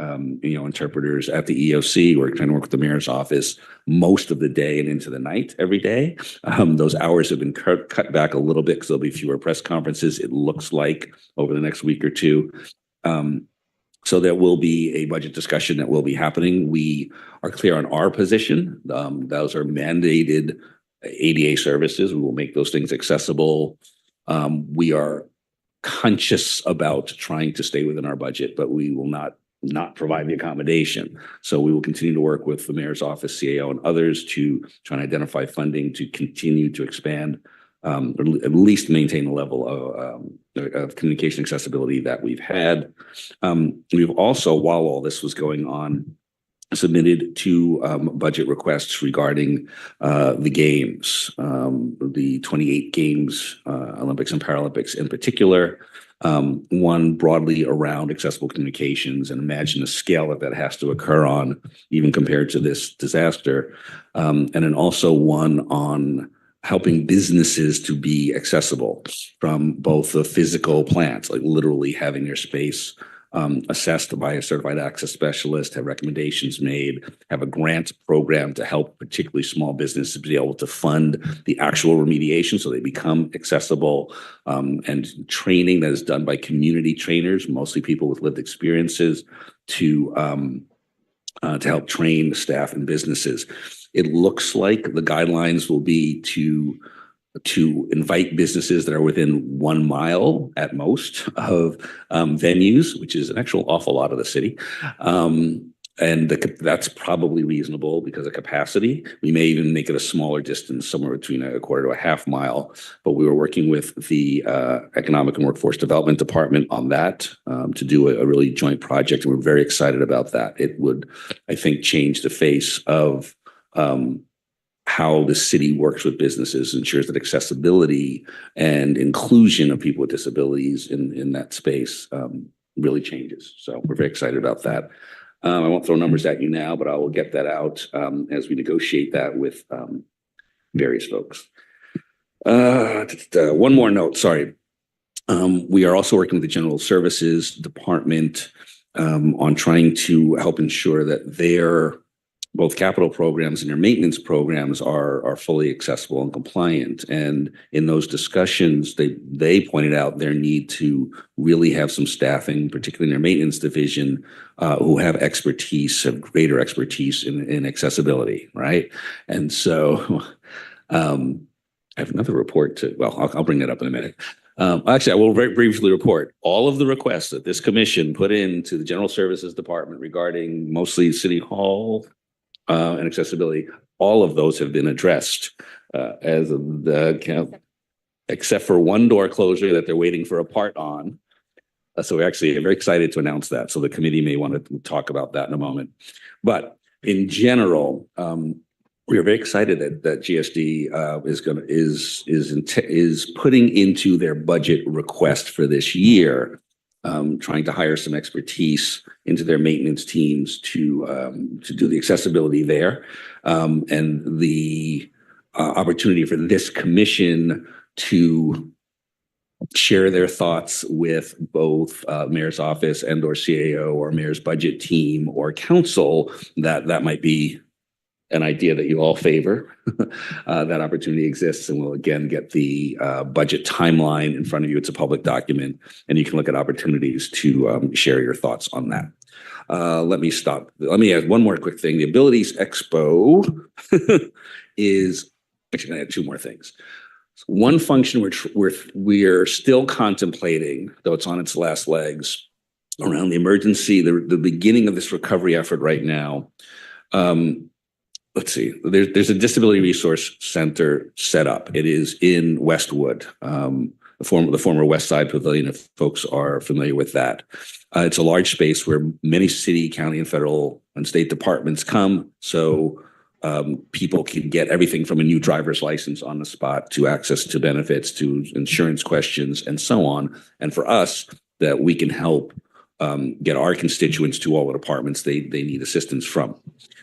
interpreters at the EOC. We're trying to work with the Mayor's Office most of the day and into the night every day. Those hours have been cut back a little bit because there'll be fewer press conferences, it looks like, over the next week or two. So there will be a budget discussion that will be happening. We are clear on our position. Those are mandated ADA services. We will make those things accessible. We are conscious about trying to stay within our budget, but we will not provide the accommodation. So we will continue to work with the Mayor's Office, CAO, and others to try and identify funding to continue to expand or at least maintain the level of communication accessibility that we've had. We've also, while all this was going on, submitted 2 budget requests regarding the games, the 28 games, Olympics and Paralympics in particular. One broadly around accessible communications, and imagine the scale that has to occur on, even compared to this disaster. And then also one on helping businesses to be accessible from both the physical plants, like literally having your space assessed by a certified access specialist, have recommendations made, have a grant program to help particularly small businesses be able to fund the actual remediation so they become accessible, and training that is done by community trainers, mostly people with lived experiences, to help train staff and businesses. It looks like the guidelines will be to to invite businesses that are within 1 mile at most of venues, which is an actual awful lot of the city. That's probably reasonable because of capacity. We may even make it a smaller distance, somewhere between a quarter to a half mile. But we were working with the Economic and Workforce Development Department on that to do a really joint project. And we're very excited about that. It would, I think, change the face of how the city works with businesses, ensures that accessibility and inclusion of people with disabilities in that space really changes. So we're very excited about that. I won't throw numbers at you now, but I will get that out as we negotiate that with various folks. One more note, sorry. We are also working with the General Services Department on trying to help ensure that their both capital programs and their maintenance programs are fully accessible and compliant. And in those discussions, they pointed out their need to really have some staffing, particularly in their maintenance division, who have greater expertise in accessibility, right? And so I have another report I'll bring that up in a minute. Actually, I will very briefly report all of the requests that this commission put into the General Services Department regarding mostly City Hall and accessibility. All of those have been addressed as of except for one door closure that they're waiting for a part on. So we're actually very excited to announce that. So the committee may want to talk about that in a moment. But in general, we are very excited that GSD is putting into their budget request for this year, trying to hire some expertise into their maintenance teams to do the accessibility there, and the opportunity for this commission to share their thoughts with both mayor's office and or CAO or mayor's budget team or council. That might be an idea that you all favor. That opportunity exists, and we'll again get the budget timeline in front of you. It's a public document, and you can look at opportunities to share your thoughts on that. Let me stop. Let me add one more quick thing. The Abilities Expo is actually going to add two more things. One function we're still contemplating, though it's on its last legs, around the emergency, the beginning of this recovery effort right now. Let's see, there's a disability resource center set up. It is in Westwood, the former West Side Pavilion, if folks are familiar with that. It's a large space where many city, county, and federal and state departments come. So people can get everything from a new driver's license on the spot to access to benefits, to insurance questions, and so on. And for us, that we can help get our constituents to all the departments they need assistance from.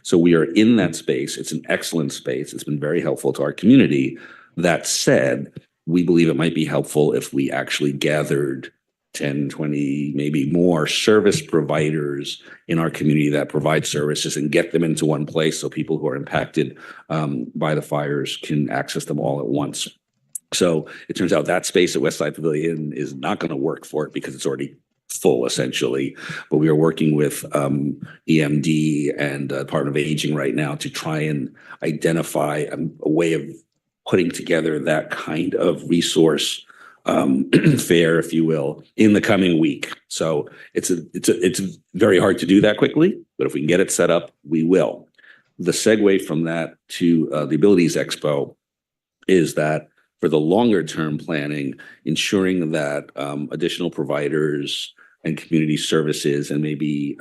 So we are in that space. It's an excellent space. It's been very helpful to our community. That said, we believe it might be helpful if we actually gathered 10, 20, maybe more service providers in our community that provide services and get them into one place so people who are impacted by the fires can access them all at once. So it turns out that space at West Side Pavilion is not going to work for it because it's already full, essentially. But we are working with EMD and Department of Aging right now to try and identify a way of putting together that kind of resource fair, if you will, in the coming week. So it's very hard to do that quickly, but if we can get it set up, we will. The segue from that to the Abilities Expo is that for the longer term planning, ensuring that additional providers and community services and maybe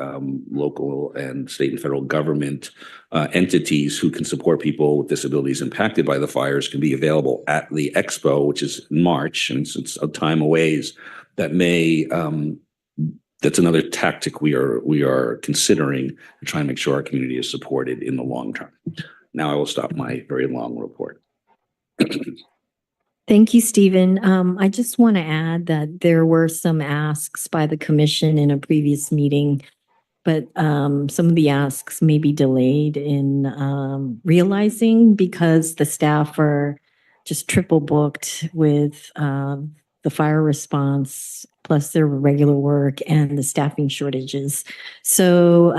local and state and federal government entities who can support people with disabilities impacted by the fires can be available at the expo, which is in March, and it's a time away. That may that's another tactic we are considering to try and make sure our community is supported in the long term. Now I will stop my very long report. Thank you, Stephen. I just want to add that there were some asks by the commission in a previous meeting, but some of the asks may be delayed in realizing because the staff are just triple booked with the fire response plus their regular work and the staffing shortages. So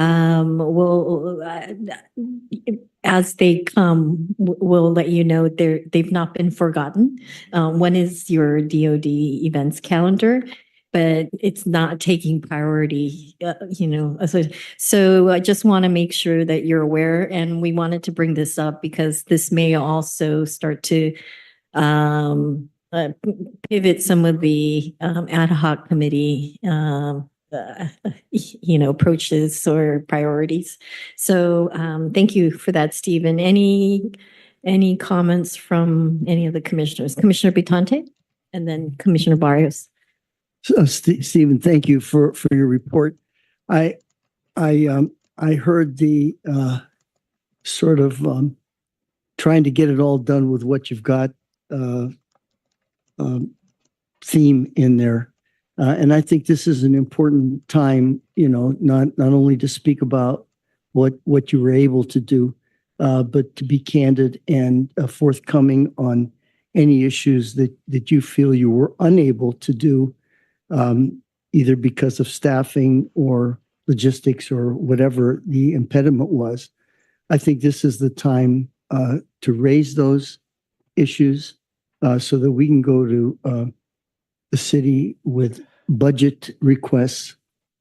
as they come, we'll let you know they've not been forgotten. One is your DoD events calendar, but it's not taking priority, So I just want to make sure that you're aware, and we wanted to bring this up because this may also start to pivot some of the ad hoc committee approaches or priorities. So thank you for that, Stephen. Any comments from any of the commissioners? Commissioner Bitante and then Commissioner Barrios. Stephen, thank you for your report. I heard the sort of trying to get it all done with what you've got theme in there. And I think this is an important time, not only to speak about what you were able to do, but to be candid and forthcoming on any issues that you feel you were unable to do, either because of staffing or logistics or whatever the impediment was. I think this is the time to raise those issues so that we can go to the city with budget requests,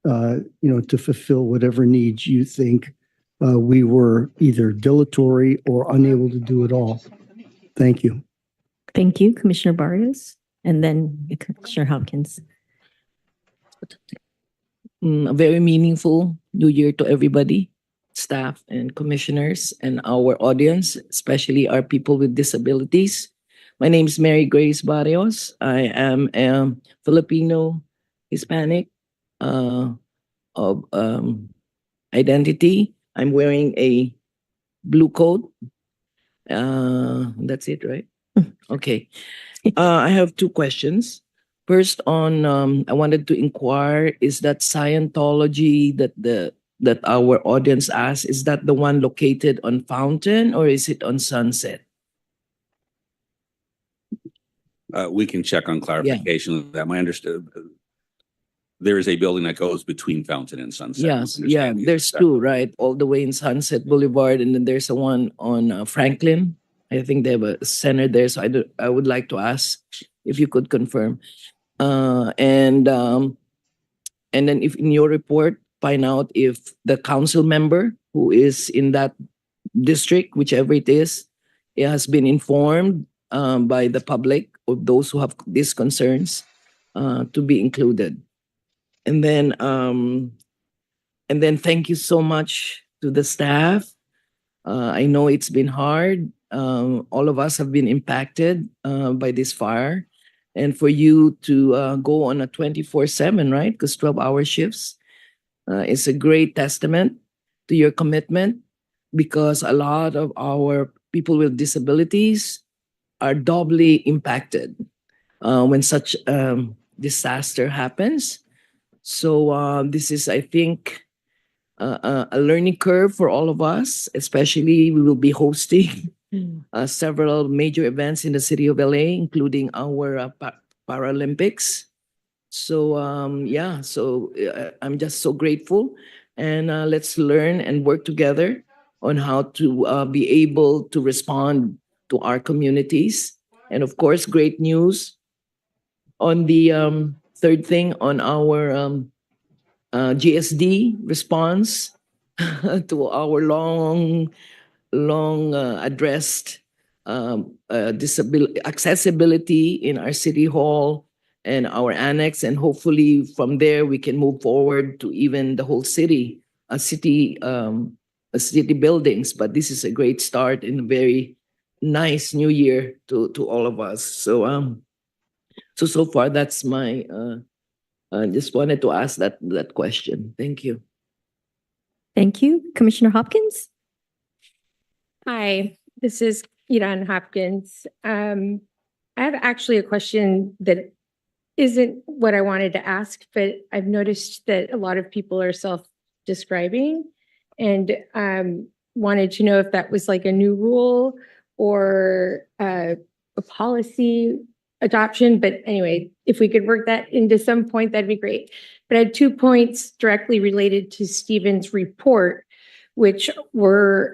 to fulfill whatever needs you think we were either dilatory or unable to do at all. Thank you. Thank you, Commissioner Barrios, and then Commissioner Hopkins. A very meaningful new year to everybody, staff and commissioners and our audience, especially our people with disabilities. My name is Mary Grace Barrios. I am a Filipino Hispanic of identity. I'm wearing a blue coat. That's it, right? Okay. I have two questions. First, on I wanted to inquire: is that Scientology that our audience asked, is that the one located on Fountain or is it on Sunset? We can check on clarification of that. My understanding, there is a building that goes between Fountain and Sunset. Yes, yeah, there's two, right? All the way in Sunset Boulevard, and then there's a one on Franklin. I think they have a center there, so I would like to ask if you could confirm. And then if in your report, find out if the council member who is in that district, whichever it has been informed by the public of those who have these concerns to be included. And then thank you so much to the staff. I know it's been hard. All of us have been impacted by this fire. And for you to go on a 24/7, right? Because 12-hour shifts is a great testament to your commitment, because a lot of our people with disabilities are doubly impacted when such disaster happens. So this is, I think, a learning curve for all of us, especially we will be hosting several major events in the city of LA, including our Paralympics. So I'm just so grateful, and let's learn and work together on how to be able to respond to our communities. And of course, great news on the third thing on our GSD response to our long addressed disability accessibility in our city hall and our annex, and hopefully from there we can move forward to even the whole city buildings. But this is a great start in a very nice new year to all of us. So far that's my just wanted to ask that question. Thank you. Thank you. Commissioner Hopkins. Hi, this is Iran Hopkins. I have actually a question that isn't what I wanted to ask, but I've noticed that a lot of people are self-describing, and wanted to know if that was like a new rule or a policy adoption, but anyway, if we could work that into some point, that'd be great. But I had 2 points directly related to Stephen's report, which were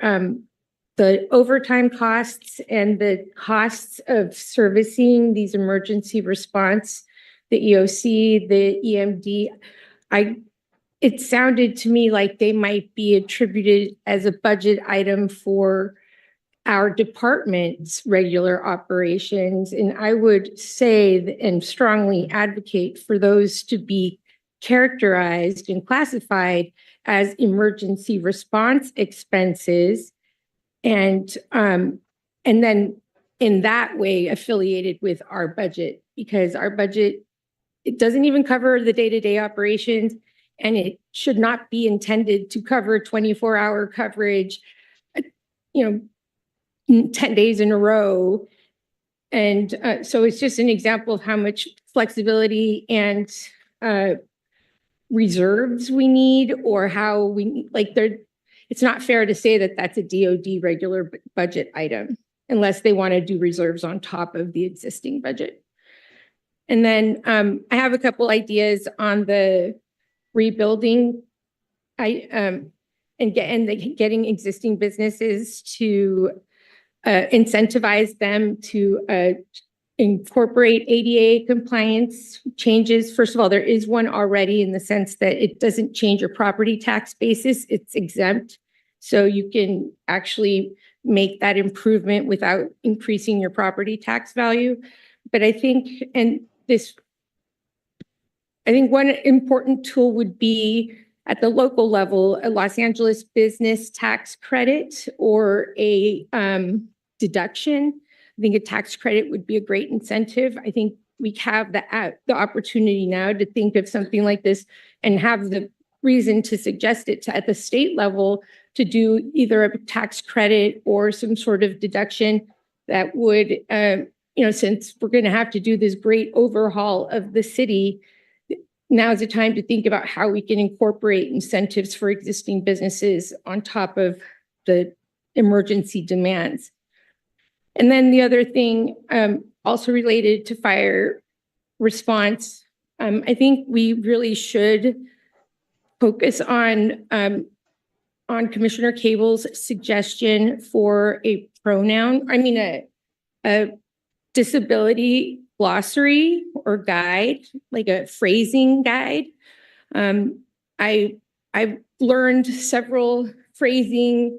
the overtime costs and the costs of servicing these emergency response, the EOC, the EMD. It sounded to me like they might be attributed as a budget item for our department's regular operations. And I would say and strongly advocate for those to be characterized and classified as emergency response expenses, and then in that way affiliated with our budget, because our budget, it doesn't even cover the day-to-day operations, and it should not be intended to cover 24-hour coverage, 10 days in a row. And so it's just an example of how much flexibility and reserves we need, or how we it's not fair to say that that's a DoD regular budget item unless they want to do reserves on top of the existing budget. And then I have a couple ideas on the rebuilding getting existing businesses to incentivize them to incorporate ADA compliance changes. First of all, there is one already in the sense that it doesn't change your property tax basis, it's exempt. So you can actually make that improvement without increasing your property tax value. But I think one important tool would be at the local level, a Los Angeles business tax credit or a deduction. I think a tax credit would be a great incentive. I think we have the opportunity now to think of something like this and have the reason to suggest it at the state level to do either a tax credit or some sort of deduction that would, since we're going to have to do this great overhaul of the city, now is the time to think about how we can incorporate incentives for existing businesses on top of the emergency demands. And then the other thing, also related to fire response, I think we really should focus on Commissioner Cable's suggestion for a disability glossary or guide, like a phrasing guide. I've learned several phrasing,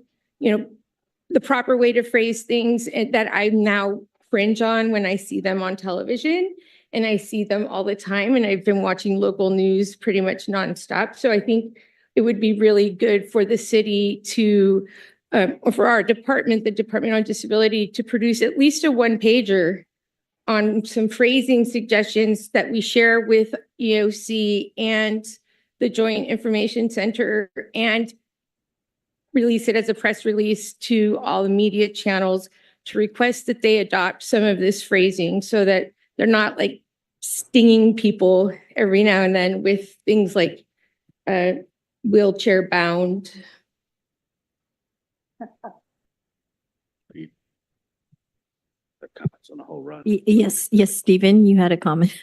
the proper way to phrase things that I now cringe on when I see them on television, and I see them all the time. And I've been watching local news pretty much nonstop. So I think it would be really good for the city to, or for our department, the Department on Disability, to produce at least a one-pager on some phrasing suggestions that we share with EOC and the Joint Information Center, and release it as a press release to all the media channels to request that they adopt some of this phrasing so that they're not like stinging people every now and then with things like wheelchair bound. Comments on the whole run. Yes, Stephen, you had a comment.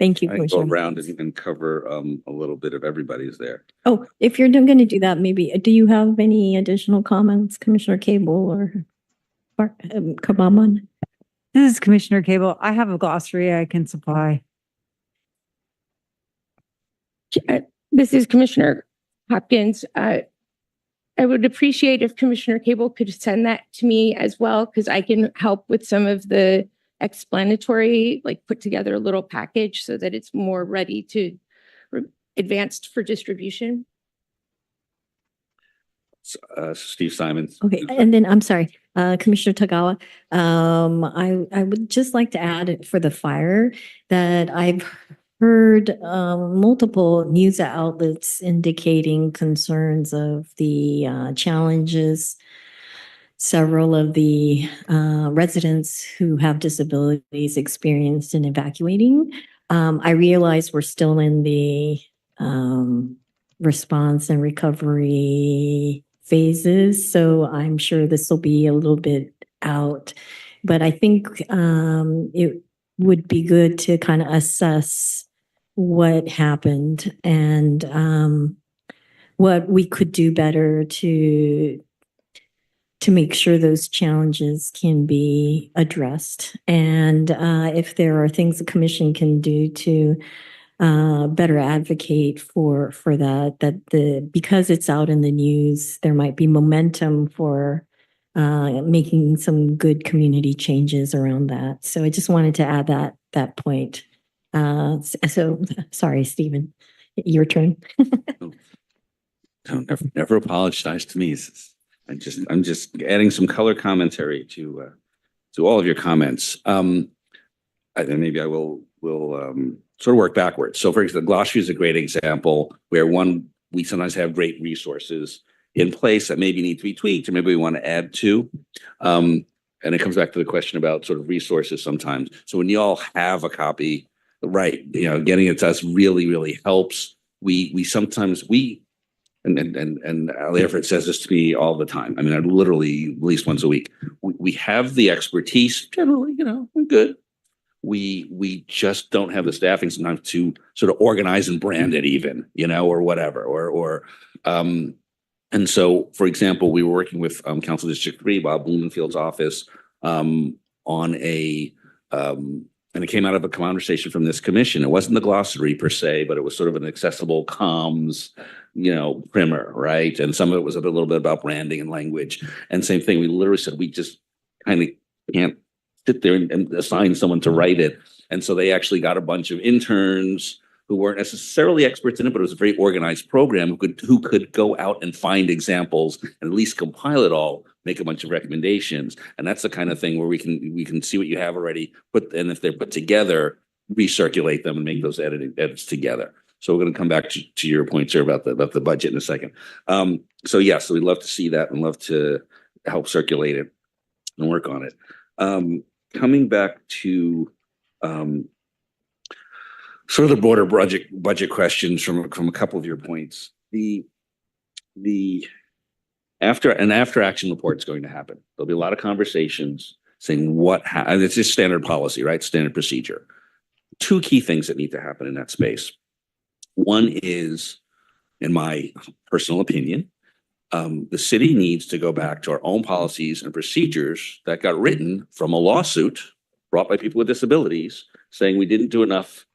Thank you. I can go around and cover a little bit of everybody's there. Oh, if you're going to do that, maybe, do you have any additional comments, Commissioner Cable or Kabaman? This is Commissioner Cable. I have a glossary I can supply. This is Commissioner Hopkins. I would appreciate if Commissioner Cable could send that to me as well, because I can help with some of the explanatory, like put together a little package so that it's more ready to advanced for distribution. Steve Simons. Okay, and then I'm sorry, Commissioner Tagawa. I would just like to add for the fire that I've heard multiple news outlets indicating concerns of the challenges several of the residents who have disabilities experienced in evacuating. I realize we're still in the response and recovery phases, so I'm sure this will be a little bit out But I think it would be good to kind of assess what happened and what we could do better to make sure those challenges can be addressed. And if there are things the commission can do to better advocate for that, because it's out in the news, there might be momentum for making some good community changes around that. So I just wanted to add that point. So sorry, Stephen, your turn. Don't never apologize to me. I'm just adding some color commentary to all of your comments. And maybe I will sort of work backwards. So for example, glossary is a great example where we sometimes have great resources in place that maybe need to be tweaked or maybe we want to add to. And it comes back to the question about sort of resources sometimes. So when you all have a copy, right, getting it to us really, really helps. We sometimes and Ali Everett says this to me all the time. I mean, I literally at least once a week. We have the expertise generally, we're good. We just don't have the staffing sometimes to sort of organize and brand it even, or whatever, and so, for example, we were working with Council District 3, Bob Blumenfield's office, on and it came out of a conversation from this commission. It wasn't the glossary per se, but it was sort of an accessible comms, primer, right? And some of it was a little bit about branding and language. And same thing, we literally said, we just kind of can't sit there and assign someone to write it. And so they actually got a bunch of interns who weren't necessarily experts in it, but it was a very organized program who could go out and find examples and at least compile it all, make a bunch of recommendations. And that's the kind of thing where we can see what you have already, and if they're put together, recirculate them and make those edits together. So we're going to come back to your points here about the budget in a second. So we'd love to see that and love to help circulate it and work on it. Coming back to sort of the broader budget questions from a couple of your points. The after action report is going to happen. There'll be a lot of conversations saying and it's just standard policy, right? Standard procedure. Two key things that need to happen in that space. One is, in my personal opinion, the city needs to go back to our own policies and procedures that got written from a lawsuit brought by people with disabilities saying we didn't do enough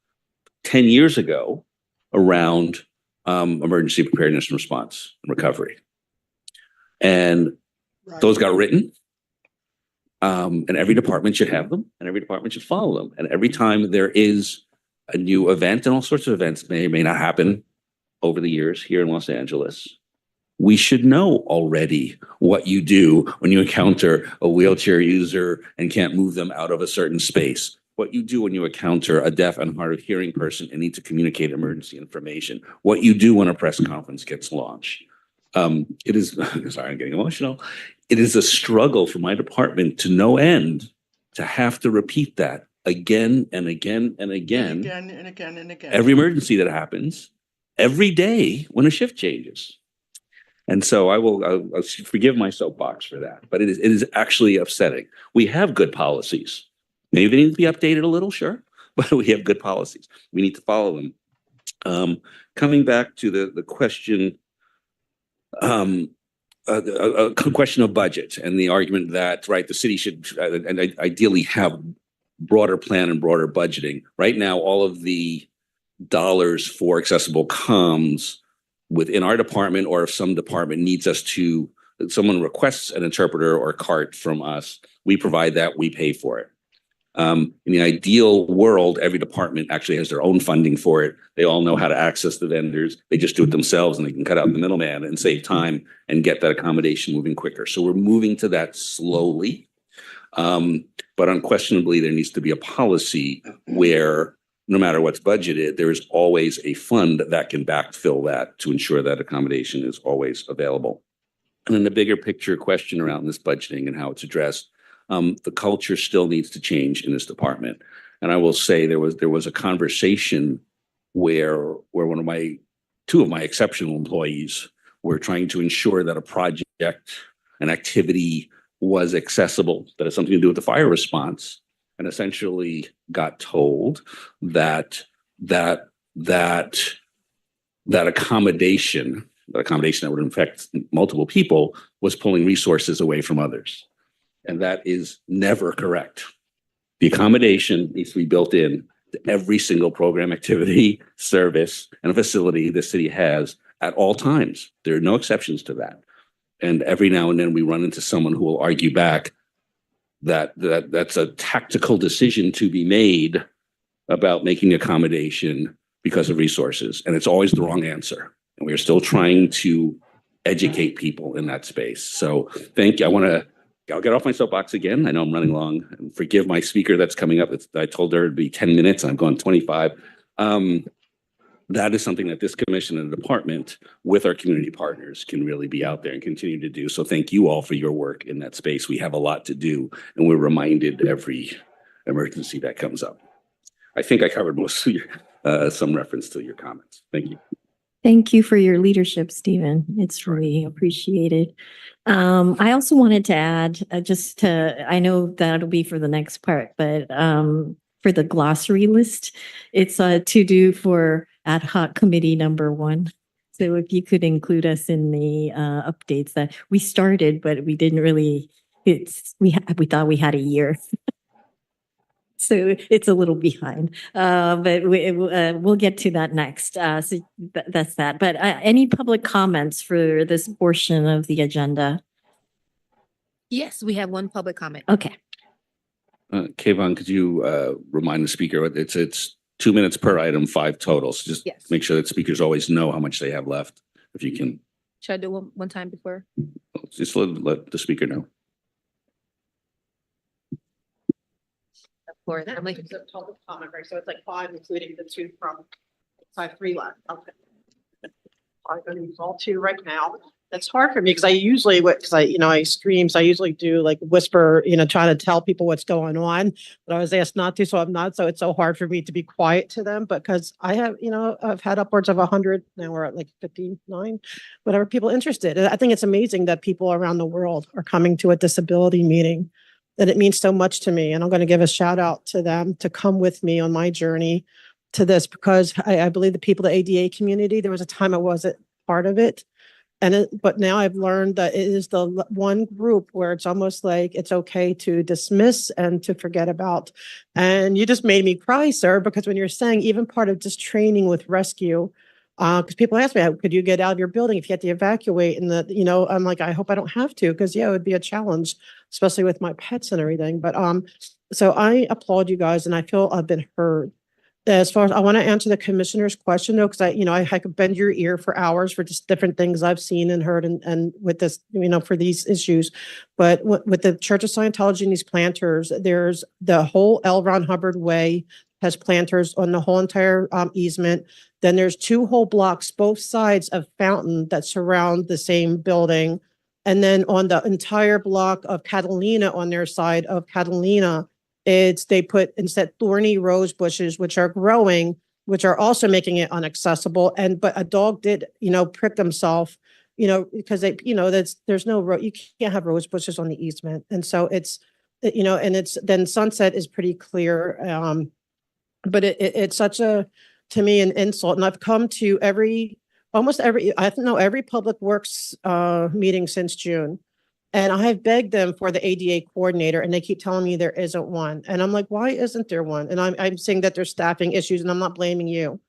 10 years ago around emergency preparedness and response and recovery. And those got written. And every department should have them and every department should follow them. And every time there is a new event, and all sorts of events may or may not happen over the years here in Los Angeles, we should know already what you do when you encounter a wheelchair user and can't move them out of a certain space. What you do when you encounter a deaf and hard of hearing person and need to communicate emergency information. What you do when a press conference gets launched. It is, sorry, I'm getting emotional. It is a struggle for my department to no end to have to repeat that again and again and again. Again and again and again. Every emergency that happens, every day when a shift changes. And so I'll forgive my soapbox for that, but it is actually upsetting. We have good policies. Maybe they need to be updated a little, sure, but we have good policies. We need to follow them. Coming back to the question, a question of budget and the argument that, right, the city should ideally have broader plan and broader budgeting. Right now, all of the dollars for accessible comms within our department, or if some department needs us to, someone requests an interpreter or a cart from us, we provide that, we pay for it. In the ideal world, every department actually has their own funding for it. They all know how to access the vendors. They just do it themselves and they can cut out the middleman and save time and get that accommodation moving quicker. So we're moving to that slowly. But unquestionably, there needs to be a policy where no matter what's budgeted, there is always a fund that can backfill that to ensure that accommodation is always available. And then the bigger picture question around this budgeting and how it's addressed, the culture still needs to change in this department. And I will say there was a conversation where two of my exceptional employees were trying to ensure that a project, an activity was accessible, that has something to do with the fire response, and essentially got told that that accommodation that would infect multiple people was pulling resources away from others. And that is never correct. The accommodation needs to be built in to every single program, activity, service, and facility the city has at all times. There are no exceptions to that. And every now and then we run into someone who will argue back that that's a tactical decision to be made about making accommodation because of resources. And it's always the wrong answer. And we are still trying to educate people in that space. So thank you. I'll get off my soapbox again. I know I'm running long. Forgive my speaker that's coming up. I told her it'd be 10 minutes. I'm going 25. That is something that this commission and the department with our community partners can really be out there and continue to do. So thank you all for your work in that space. We have a lot to do, and we're reminded every emergency that comes up. I think I covered most of your, some reference to your comments. Thank you. Thank you for your leadership, Stephen. It's really appreciated. I also wanted to add, I know that'll be for the next part, but for the glossary list, it's a to-do for ad hoc committee number 1. So if you could include us in the updates that we started, but we didn't really, we thought we had a year. So it's a little behind, but we'll get to that next. So that's that. But any public comments for this portion of the agenda? Yes, we have one public comment. Okay. Kayvon, could you remind the speaker, it's 2 minutes per item, 5 total. So just Yes. make sure that speakers always know how much they have left, if you can. Should I do one time before? Just let the speaker know. For That makes a public comment, right? So it's like 5, including the 2 from, so I have 3 left. Okay. I'm going to use all 2 right now. That's hard for me because I usually, I stream, so I usually do like whisper, try to tell people what's going on, but I was asked not to, so I'm not. So it's so hard for me to be quiet to them because I have, I've had upwards of 100, now we're at like 59, whatever, people interested. And I think it's amazing that people around the world are coming to a disability meeting, that it means so much to me. And I'm going to give a shout out to them to come with me on my journey to this, because I believe the people, the ADA community, there was a time I wasn't part of it. But now I've learned that it is the one group where it's almost like it's okay to dismiss and to forget about. And you just made me cry, sir, because when you're saying even part of just training with rescue, because people ask me, could you get out of your building if you had to evacuate? And I'm like, I hope I don't have to, because it would be a challenge, especially with my pets and everything. But so I applaud you guys, and I feel I've been heard. As far as I want to answer the commissioner's question, though, because I could bend your ear for hours for just different things I've seen and heard, and with this, for these issues. But with the Church of Scientology and these planters, there's the whole L. Ron Hubbard Way has planters on the whole entire easement. Then there's 2 whole blocks, both sides of Fountain, that surround the same building. And then on the entire block of Catalina, on their side of Catalina, they put instead thorny rose bushes, which are growing, which are also making it inaccessible. But a dog did, prick himself, because there's no you can't have rose bushes on the easement. And so it's, then Sunset is pretty clear. But it's such to me, an insult. And I've come to almost every public works meeting since June. And I have begged them for the ADA coordinator, and they keep telling me there isn't one. And I'm like, why isn't there one? And I'm saying that there's staffing issues, and I'm not blaming you.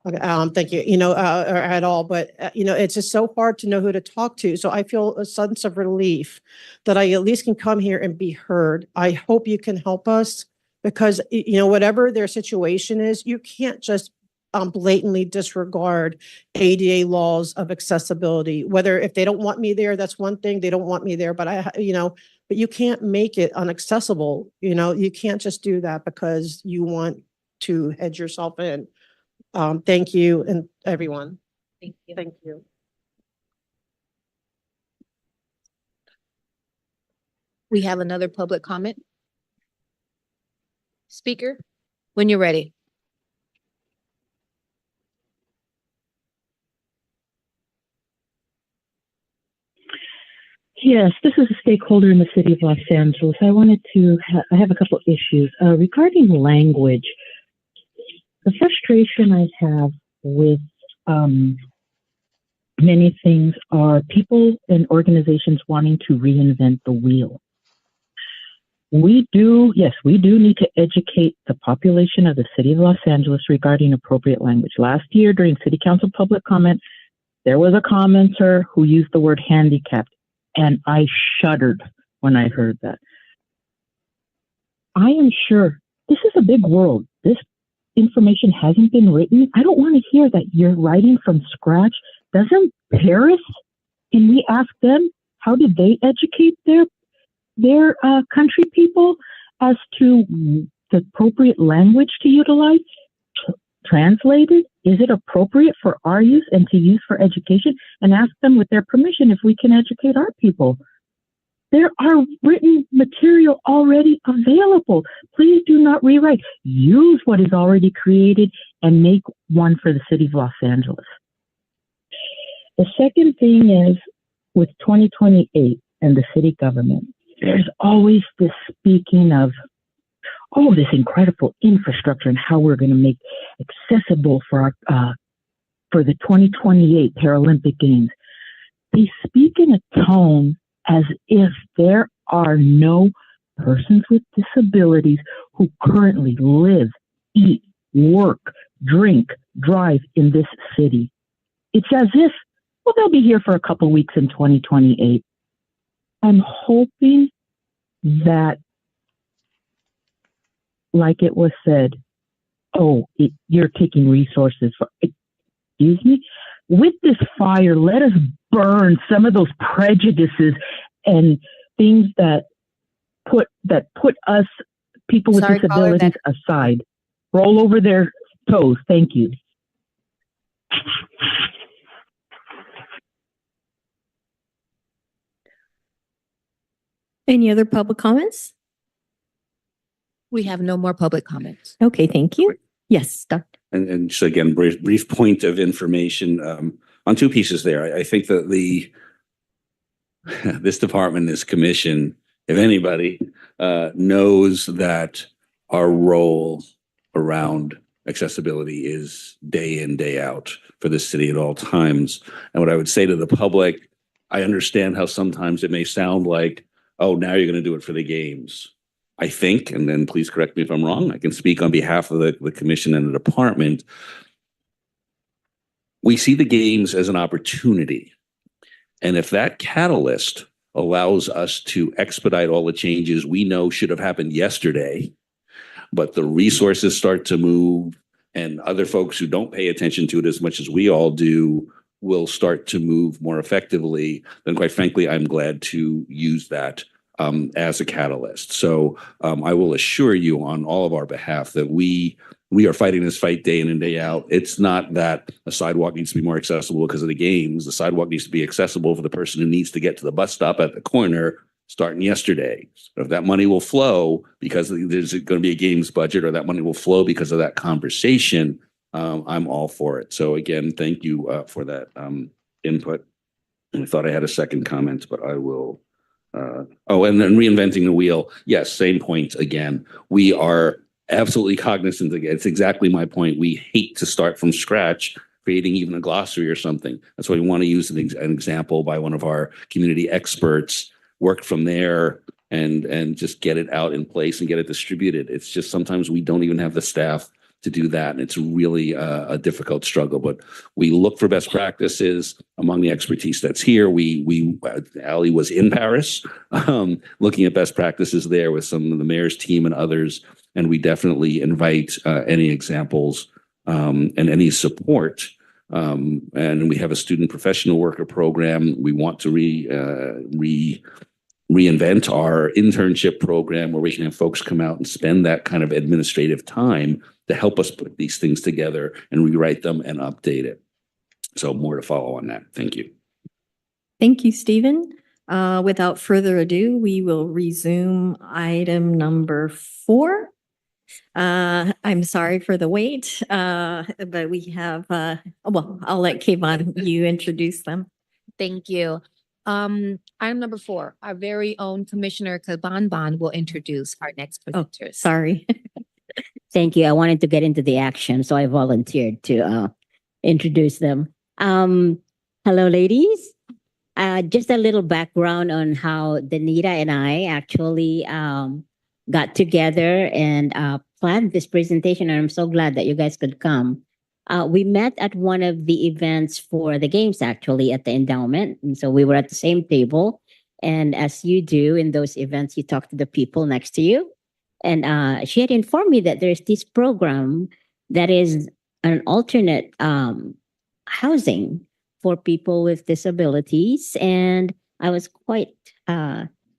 Okay, thank you, or at all. But, it's just so hard to know who to talk to. So I feel a sense of relief that I at least can come here and be heard. I hope you can help us, because, whatever their situation is, you can't just blatantly disregard ADA laws of accessibility. Whether if they don't want me there, that's one thing. They don't want me there, but but you can't make it inaccessible. You can't just do that because you want to hedge yourself in. Thank you, and everyone. Thank you. Thank you. We have another public comment. Speaker, when you're ready. Yes, this is a stakeholder in the city of Los Angeles. I wanted to, I have a couple of issues regarding language. The frustration I have with many things are people and organizations wanting to reinvent the wheel. We do need to educate the population of the city of Los Angeles regarding appropriate language. Last year during city council public comment, there was a commenter who used the word handicapped, and I shuddered when I heard that. I am sure this is a big world. This information hasn't been written. I don't want to hear that you're writing from scratch. Doesn't Paris, can we ask them, how did they educate their country people as to the appropriate language to utilize? Translated? Is it appropriate for our use and to use for education? And ask them with their permission if we can educate our people. There are written material already available. Please do not rewrite. Use what is already created and make one for the city of Los Angeles. The second thing is with 2028 and the city government, there's always this speaking of, oh, this incredible infrastructure and how we're going to make accessible for our, for the 2028 Paralympic Games. They speak in a tone as if there are no persons with disabilities who currently live, eat, work, drink, drive in this city. It's as if, well, they'll be here for a couple weeks in 2028. I'm hoping that, like it was said, oh, you're taking resources for, excuse me? With this fire, let us burn some of those prejudices and things that put us, people with disabilities, aside. Roll over their toes. Thank you. Any other public comments? We have no more public comments. Okay, thank you. Yes, Dr. And so again, brief point of information on two pieces there. I think that this department, this commission, if anybody, knows that our role around accessibility is day in, day out for the city at all times. And what I would say to the public, I understand how sometimes it may sound like, oh, now you're going to do it for the games. I think, and then please correct me if I'm wrong, I can speak on behalf of the commission and the department. We see the games as an opportunity. And if that catalyst allows us to expedite all the changes we know should have happened yesterday, but the resources start to move and other folks who don't pay attention to it as much as we all do will start to move more effectively, then quite frankly, I'm glad to use that as a catalyst. So I will assure you on all of our behalf that we are fighting this fight day in and day out. It's not that a sidewalk needs to be more accessible because of the games. The sidewalk needs to be accessible for the person who needs to get to the bus stop at the corner starting yesterday. But if that money will flow because there's going to be a games budget, or that money will flow because of that conversation, I'm all for it. So again, thank you for that input. And I thought I had a second comment, but I will. And then reinventing the wheel. Yes, same point again. We are absolutely cognizant. It's exactly my point. We hate to start from scratch, creating even a glossary or something. That's why we want to use an example by one of our community experts, work from there and just get it out in place and get it distributed. It's just sometimes we don't even have the staff to do that. And it's really a difficult struggle, but we look for best practices among the expertise that's here. Ali was in Paris, looking at best practices there with some of the mayor's team and others. And we definitely invite any examples and any support. And we have a student professional worker program. We want to reinvent our internship program where we can have folks come out and spend that kind of administrative time to help us put these things together and rewrite them and update it. So more to follow on that. Thank you. Thank you, Stephen. Without further ado, we will resume item number 4. I'm sorry for the wait, but we have, I'll let Kayvon, you introduce them. Thank you. Item number 4, our very own Commissioner Kabanban will introduce our next Oh, presenters. sorry. Thank you. I wanted to get into the action, so I volunteered to introduce them. Hello, ladies. Just a little background on how Danita and I actually got together and planned this presentation, and I'm so glad that you guys could come. We met at one of the events for the games, actually, at the endowment. And so we were at the same table. And as you do in those events, you talk to the people next to you. And she had informed me that there's this program that is an alternate housing for people with disabilities. And I was quite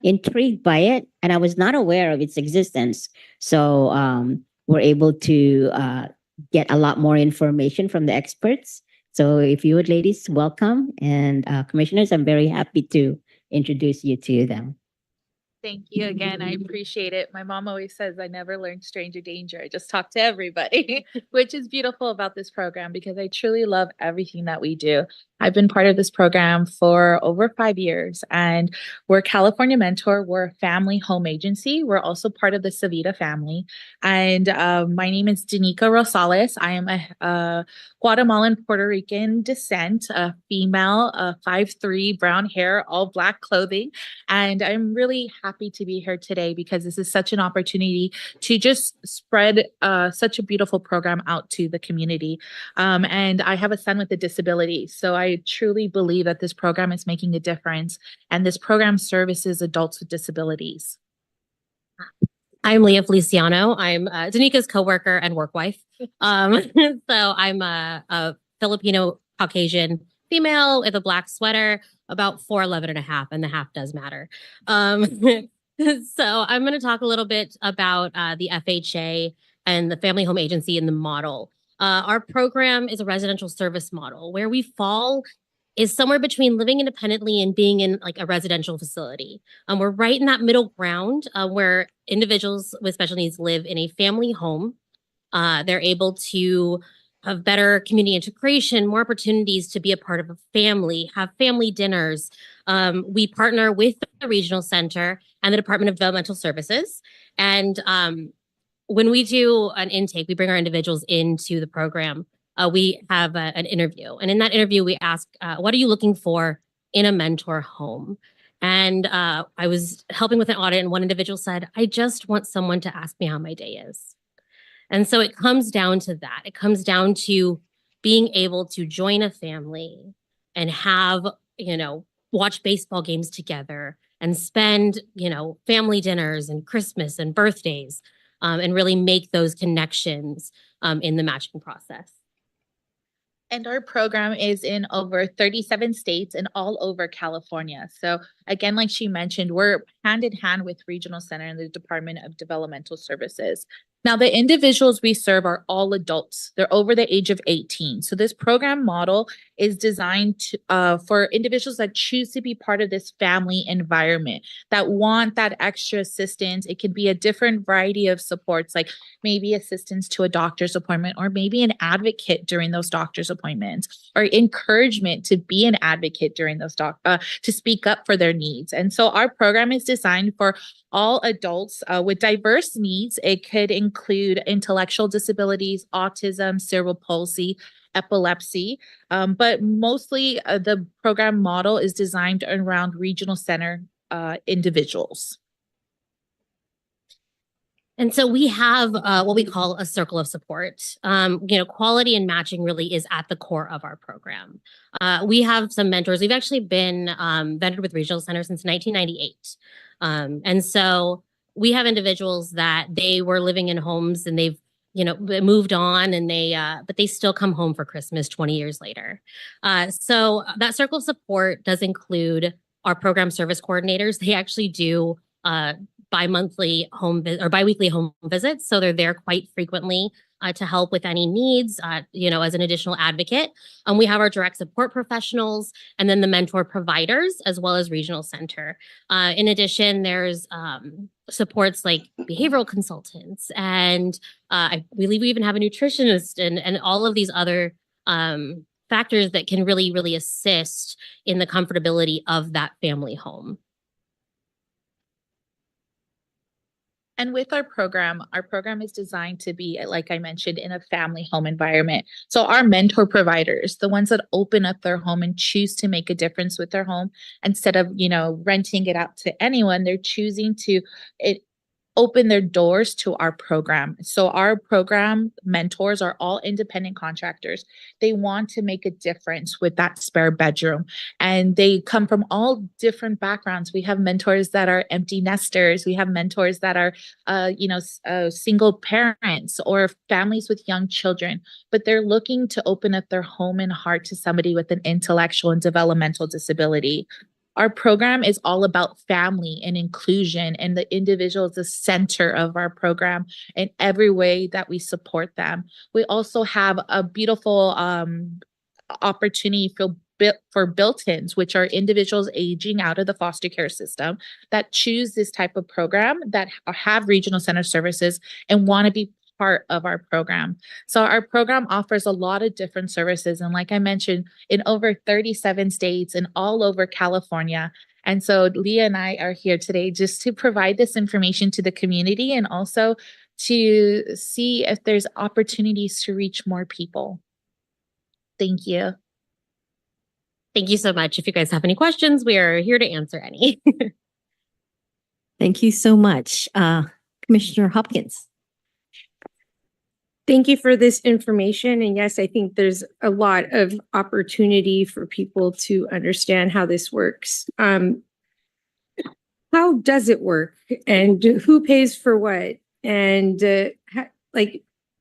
intrigued by it, and I was not aware of its existence. So we're able to get a lot more information from the experts. So if you would, ladies, welcome. And commissioners, I'm very happy to introduce you to them. Thank you again. I appreciate it. My mom always says I never learned stranger danger. I just talk to everybody, which is beautiful about this program because I truly love everything that we do. I've been part of this program for over 5 years, and we're California Mentor. We're a family home agency. We're also part of the Savita family. And my name is Danica Rosales. I am a Guatemalan Puerto Rican descent, a female, 5'3", brown hair, all black clothing. And I'm really happy to be here today because this is such an opportunity to just spread such a beautiful program out to the community. And I have a son with a disability. So I truly believe that this program is making a difference, and this program services adults with disabilities. I'm Leah Feliciano. I'm Danica's coworker and work wife. So I'm a Filipino Caucasian female with a black sweater, about 4'11" and a half, and the half does matter. So I'm going to talk a little bit about the FHA and the Family Home Agency and the model. Our program is a residential service model. Where we fall is somewhere between living independently and being in like a residential facility. We're right in that middle ground where individuals with special needs live in a family home. They're able to have better community integration, more opportunities to be a part of a family, have family dinners. We partner with the regional center and the Department of Developmental Services. And when we do an intake, we bring our individuals into the program. We have an interview. And in that interview, we ask, what are you looking for in a mentor home? And I was helping with an audit, and one individual said, I just want someone to ask me how my day is. And so it comes down to that. It comes down to being able to join a family and have, watch baseball games together and spend, family dinners and Christmas and birthdays, and really make those connections in the matching process. And our program is in over 37 states and all over California. So again, like she mentioned, we're hand in hand with Regional Center and the Department of Developmental Services. Now, the individuals we serve are all adults. They're over the age of 18. So this program model is designed to, for individuals that choose to be part of this family environment, that want that extra assistance. It could be a different variety of supports, like maybe assistance to a doctor's appointment, or maybe an advocate during those doctor's appointments, or encouragement to be an advocate during those to speak up for their needs. And so our program is designed for all adults with diverse needs. It could include intellectual disabilities, autism, cerebral palsy, epilepsy, but mostly the program model is designed around regional center individuals. And so we have what we call a circle of support. Quality and matching really is at the core of our program. We have some mentors. We've actually been vetted with Regional Center since 1998. And so we have individuals that they were living in homes and they've, moved on, and but they still come home for Christmas 20 years later. So that circle of support does include our program service coordinators. They actually do bi-monthly or bi-weekly home visits. So they're there quite frequently to help with any needs, as an additional advocate. We have our direct support professionals and then the mentor providers, as well as Regional Center. In addition, there's supports like behavioral consultants, and I believe we even have a nutritionist and all of these other factors that can really, really assist in the comfortability of that family home. And with our program is designed to be, like I mentioned, in a family home environment. So our mentor providers, the ones that open up their home and choose to make a difference with their home, instead of, renting it out to anyone, they're choosing to open their doors to our program. So our program mentors are all independent contractors. They want to make a difference with that spare bedroom, and they come from all different backgrounds. We have mentors that are empty nesters. We have mentors that are, single parents or families with young children, but they're looking to open up their home and heart to somebody with an intellectual and developmental disability. Our program is all about family and inclusion, and the individual is the center of our program in every way that we support them. We also have a beautiful opportunity for built-ins, which are individuals aging out of the foster care system that choose this type of program, that have regional center services and want to be part of our program. So our program offers a lot of different services. And like I mentioned, in over 37 states and all over California. And so Leah and I are here today just to provide this information to the community, and also to see if there's opportunities to reach more people. Thank you. Thank you so much. If you guys have any questions, we are here to answer any. Thank you so much. Commissioner Hopkins. Thank you for this information. And yes, I think there's a lot of opportunity for people to understand how this works. How does it work, and who pays for what? And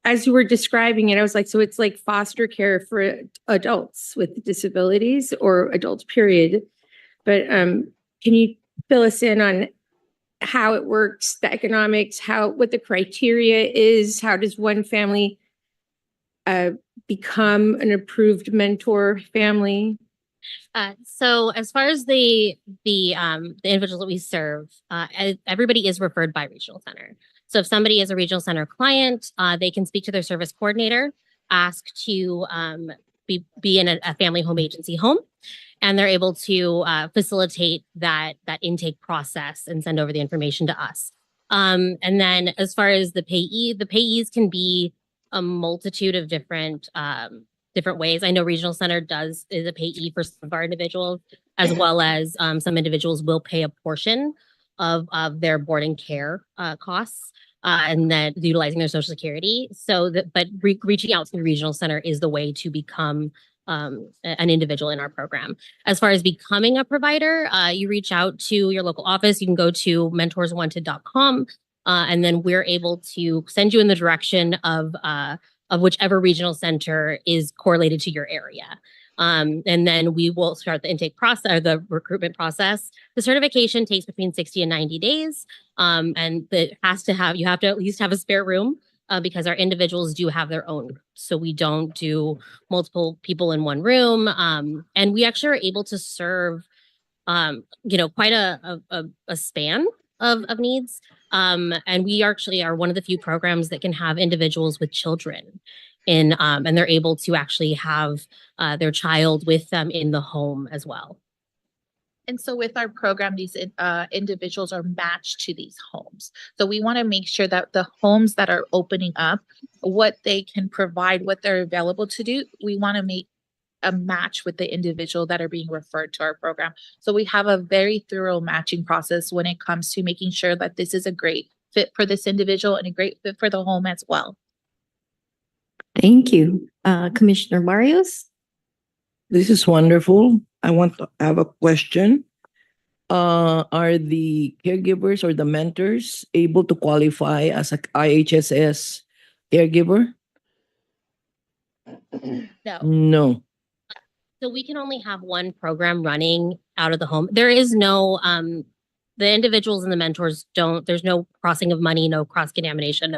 as you were describing it, I was like, so it's like foster care for adults with disabilities, or adults, period. But can you fill us in on how it works, the economics, what the criteria is? How does one family become an approved mentor family? So as far as the individuals that we serve, everybody is referred by regional center. So if somebody is a regional center client, they can speak to their service coordinator, ask to be in a family home agency home, and they're able to facilitate that intake process and send over the information to us. And then as far as the payees can be a multitude of different ways. I know Regional Center is a payee for some of our individuals, as well as some individuals will pay a portion of their board and care costs, and then utilizing their Social Security. But reaching out to the Regional Center is the way to become an individual in our program. As far as becoming a provider, you reach out to your local office. You can go to mentorswanted.com, and then we're able to send you in the direction of whichever regional center is correlated to your area. And then we will start the intake process, or the recruitment process. The certification takes between 60 and 90 days. And you have to at least have a spare room, because our individuals do have their own. So we don't do multiple people in one room. And we actually are able to serve, quite a span of needs. And we actually are one of the few programs that can have individuals with children and they're able to actually have their child with them in the home as well. And so with our program, these individuals are matched to these homes. So we want to make sure that the homes that are opening up, what they can provide, what they're available to do, we want to make a match with the individual that are being referred to our program. So we have a very thorough matching process when it comes to making sure that this is a great fit for this individual and a great fit for the home as well. Thank you. Commissioner Barrios? This is wonderful. I want to have a question. Are the caregivers or the mentors able to qualify as a IHSS caregiver? No. So we can only have one program running out of the home. There is no, the individuals and the mentors there's no crossing of money, no cross-contamination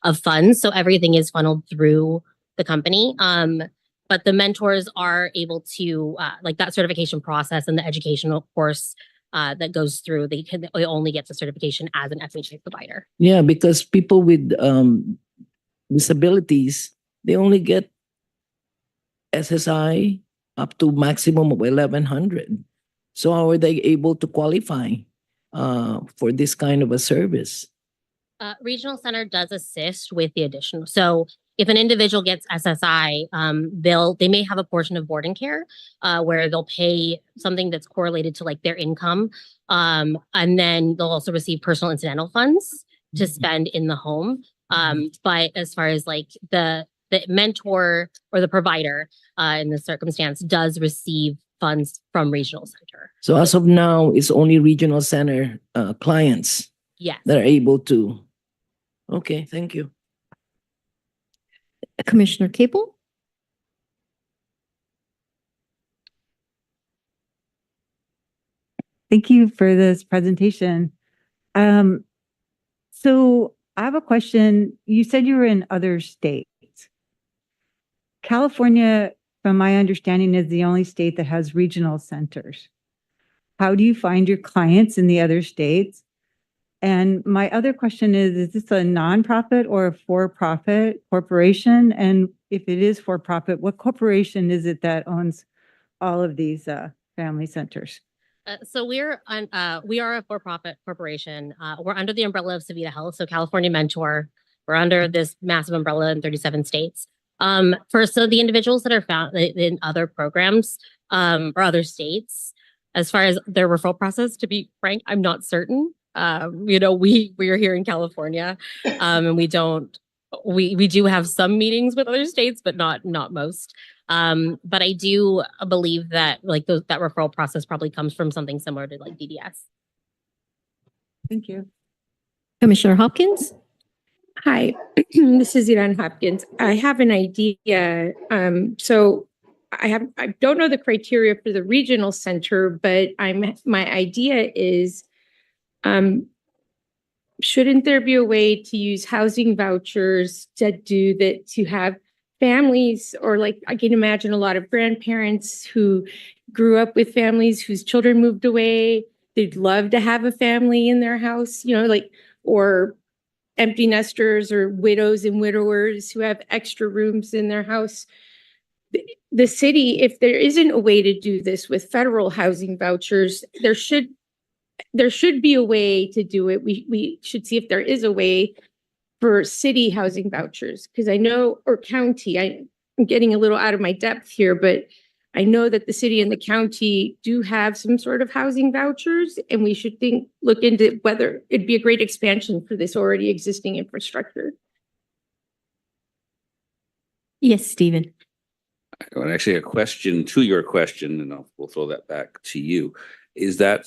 of funds. So everything is funneled through the company. But the mentors are able to, like that certification process and the educational course that goes through, they only get the certification as an FHA provider. Yeah, because people with disabilities, they only get SSI up to maximum of 1,100. So how are they able to qualify for this kind of a service? Regional Center does assist with the additional. So if an individual gets SSI, they may have a portion of board and care where they'll pay something that's correlated to like their income, and then they'll also receive personal incidental funds to spend in the home. But as far as like the mentor or the provider in this circumstance does receive funds from Regional Center. So as of now, it's only Regional Center clients Yes. that are able to. Okay, thank you. Commissioner Cable? Thank you for this presentation. So I have a question. You said you were in other states. California, from my understanding, is the only state that has regional centers. How do you find your clients in the other states? And my other question is this a nonprofit or a for-profit corporation? And if it is for-profit, what corporation is it that owns all of these family centers? So we are a for-profit corporation. We're under the umbrella of Savita Health, so California Mentor. We're under this massive umbrella in 37 states. So the individuals that are found in other programs or other states, as far as their referral process, to be frank, I'm not certain. We are here in California, and we do have some meetings with other states, but not most. But I do believe that that referral process probably comes from something similar to like DDS. Thank you. Commissioner Hopkins? Hi, this is Iran Hopkins. I have an idea. So I don't know the criteria for the regional center, but my idea is, shouldn't there be a way to use housing vouchers to have families, or like I can imagine a lot of grandparents who grew up with families whose children moved away. They'd love to have a family in their house, or empty nesters or widows and widowers who have extra rooms in their house. The city, if there isn't a way to do this with federal housing vouchers, there should be a way to do it. We should see if there is a way for city housing vouchers, because I know, or county, I'm getting a little out of my depth here, but I know that the city and the county do have some sort of housing vouchers, and we should look into whether it'd be a great expansion for this already existing infrastructure. Yes, Stephen. Well, actually, a question to your question, and we'll throw that back to you. Is the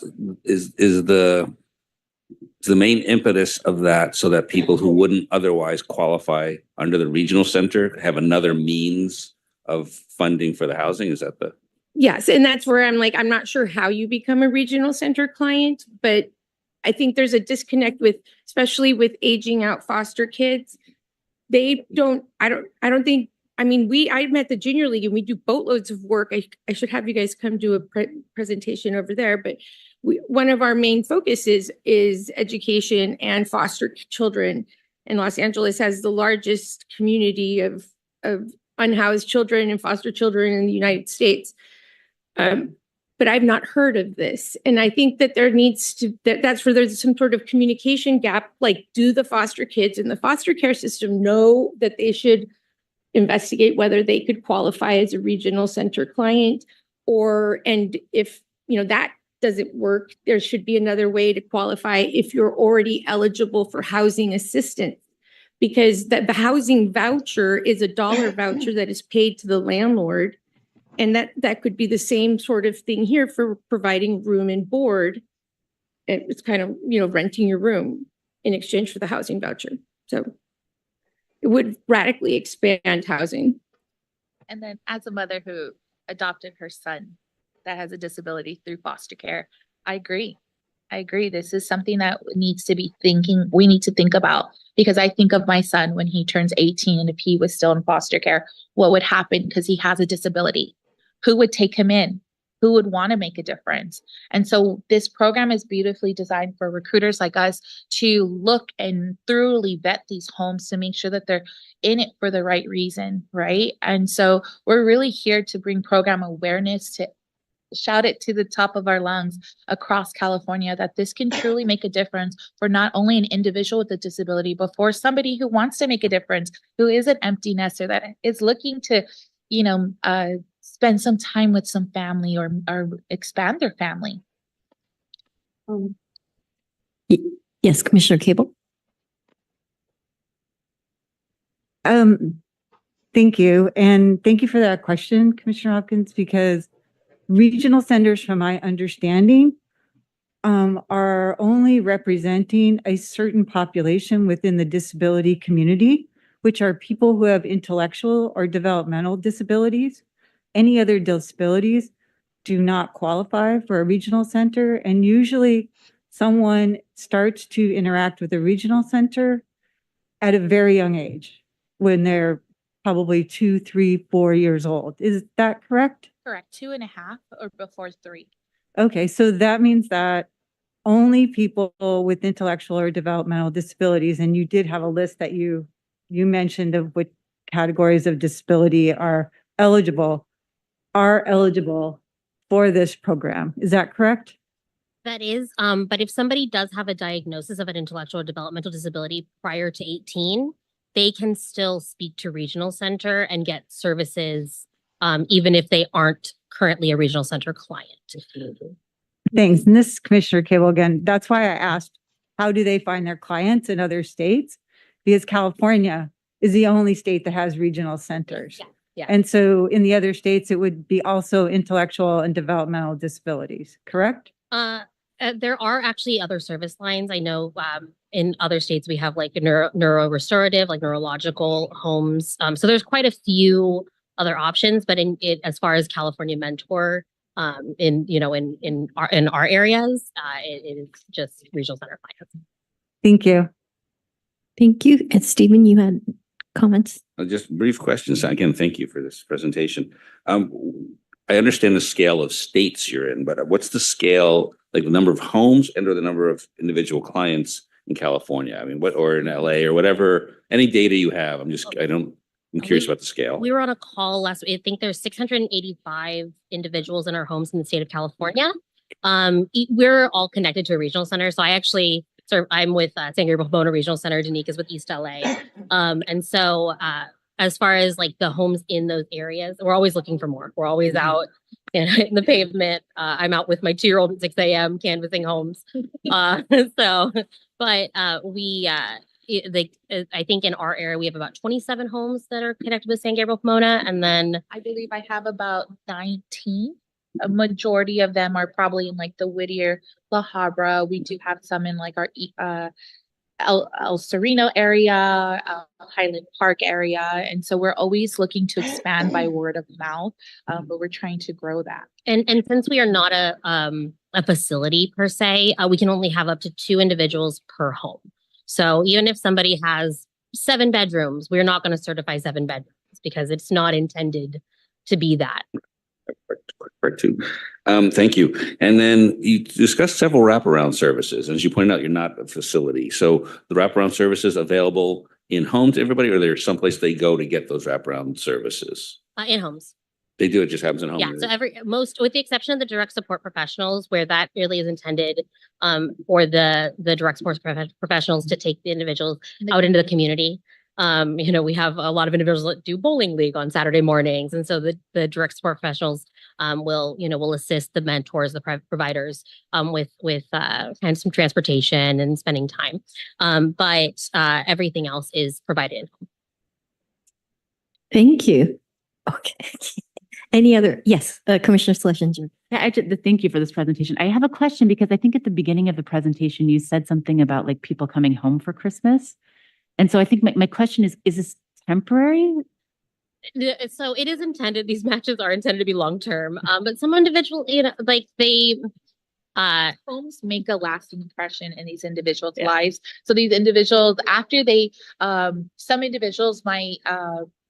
main impetus of that so that people who wouldn't otherwise qualify under the regional center have another means of funding for the housing? Is that the? Yes, and that's where I'm not sure how you become a regional center client, but I think there's a disconnect especially with aging out foster kids. I met the Junior League and we do boatloads of work. I should have you guys come do a presentation over there, but one of our main focuses is education and foster children. And Los Angeles has the largest community of unhoused children and foster children in the United States. But I've not heard of this. And I think that that's where there's some sort of communication gap. Like, do the foster kids in the foster care system know that they should investigate whether they could qualify as a regional center client? And if that doesn't work, there should be another way to qualify if you're already eligible for housing assistance, because the housing voucher is a dollar voucher that is paid to the landlord. And that could be the same sort of thing here for providing room and board. It's kind of, renting your room in exchange for the housing voucher. So it would radically expand housing. And then as a mother who adopted her son that has a disability through foster care, I agree. This is something that we need to think about, because I think of my son when he turns 18, and if he was still in foster care, what would happen because he has a disability? Who would take him in? who would want to make a difference. And so this program is beautifully designed for recruiters like us to look and thoroughly vet these homes to make sure that they're in it for the right reason, right? And so we're really here to bring program awareness, to shout it to the top of our lungs across California that this can truly make a difference for not only an individual with a disability, but for somebody who wants to make a difference, who is an empty nester that is looking to, spend some time with some family or expand their family. Yes, Commissioner Cable. Thank you. And thank you for that question, Commissioner Hopkins, because regional centers, from my understanding, are only representing a certain population within the disability community, which are people who have intellectual or developmental disabilities. Any other disabilities do not qualify for a regional center. And usually someone starts to interact with a regional center at a very young age, when they're probably 2, 3, 4 years old. Is that correct? Correct. 2.5 or before 3. Okay, so that means that only people with intellectual or developmental disabilities, and you did have a list that you mentioned of what categories of disability are eligible for this program. Is that correct? That is, but if somebody does have a diagnosis of an intellectual or developmental disability prior to 18, they can still speak to regional center and get services, even if they aren't currently a regional center client. Thanks. And this is Commissioner Cable again. That's why I asked, how do they find their clients in other states? Because California is the only state that has regional centers. Yeah. And so in the other states, it would be also intellectual and developmental disabilities, correct? There are actually other service lines. I know in other states we have like neurorestorative, like neurological homes. So there's quite a few other options, but as far as California Mentor, in our areas, it is just regional center clients. Thank you. Thank you. And Stephen, you had comments? Just brief questions. Again, thank you for this presentation. I understand the scale of states you're in, but what's the scale, like the number of homes and or the number of individual clients in California? I mean, or in LA or whatever, any data you have. I'm curious about the scale. We were on a call last week. I think there's 685 individuals in our homes in the state of California. We're all connected to a regional center. So I'm with San Gabriel Pomona Regional Center. Danique is with East LA. And so as far as like the homes in those areas, we're always looking for more. We're always out in the pavement. I'm out with my 2-year-old at 6 a.m. canvassing homes. I think in our area, we have about 27 homes that are connected with San Gabriel Pomona. And then I believe I have about 19. A majority of them are probably in like the Whittier, La Habra. We do have some in like our El Sereno area, Highland Park area. And so we're always looking to expand by word of mouth, but we're trying to grow that. And since we are not a facility per se, we can only have up to 2 individuals per home. So even if somebody has 7 bedrooms, we're not going to certify 7 bedrooms because it's not intended to be that. Part 2. Thank you. And then you discussed several wraparound services. As you pointed out, you're not a facility. So the wraparound services available in home to everybody, or there's someplace they go to get those wraparound services? In homes. They do, it just happens in home. Yeah, so with the exception of the direct support professionals, where that really is intended for the direct support professionals to take the individuals out into the community. We have a lot of individuals that do bowling league on Saturday mornings. And so the direct support professionals will assist the mentors, the providers with kind of some transportation and spending time. But everything else is provided. Thank you. Okay. Any other? Yes, Commissioner Schlesinger. Yeah, thank you for this presentation. I have a question because I think at the beginning of the presentation, you said something about like people coming home for Christmas. And so I think my question is this temporary? So it is intended, these matches are intended to be long-term, but some individual, homes make a lasting impression in these individuals' lives. So these individuals, after some individuals might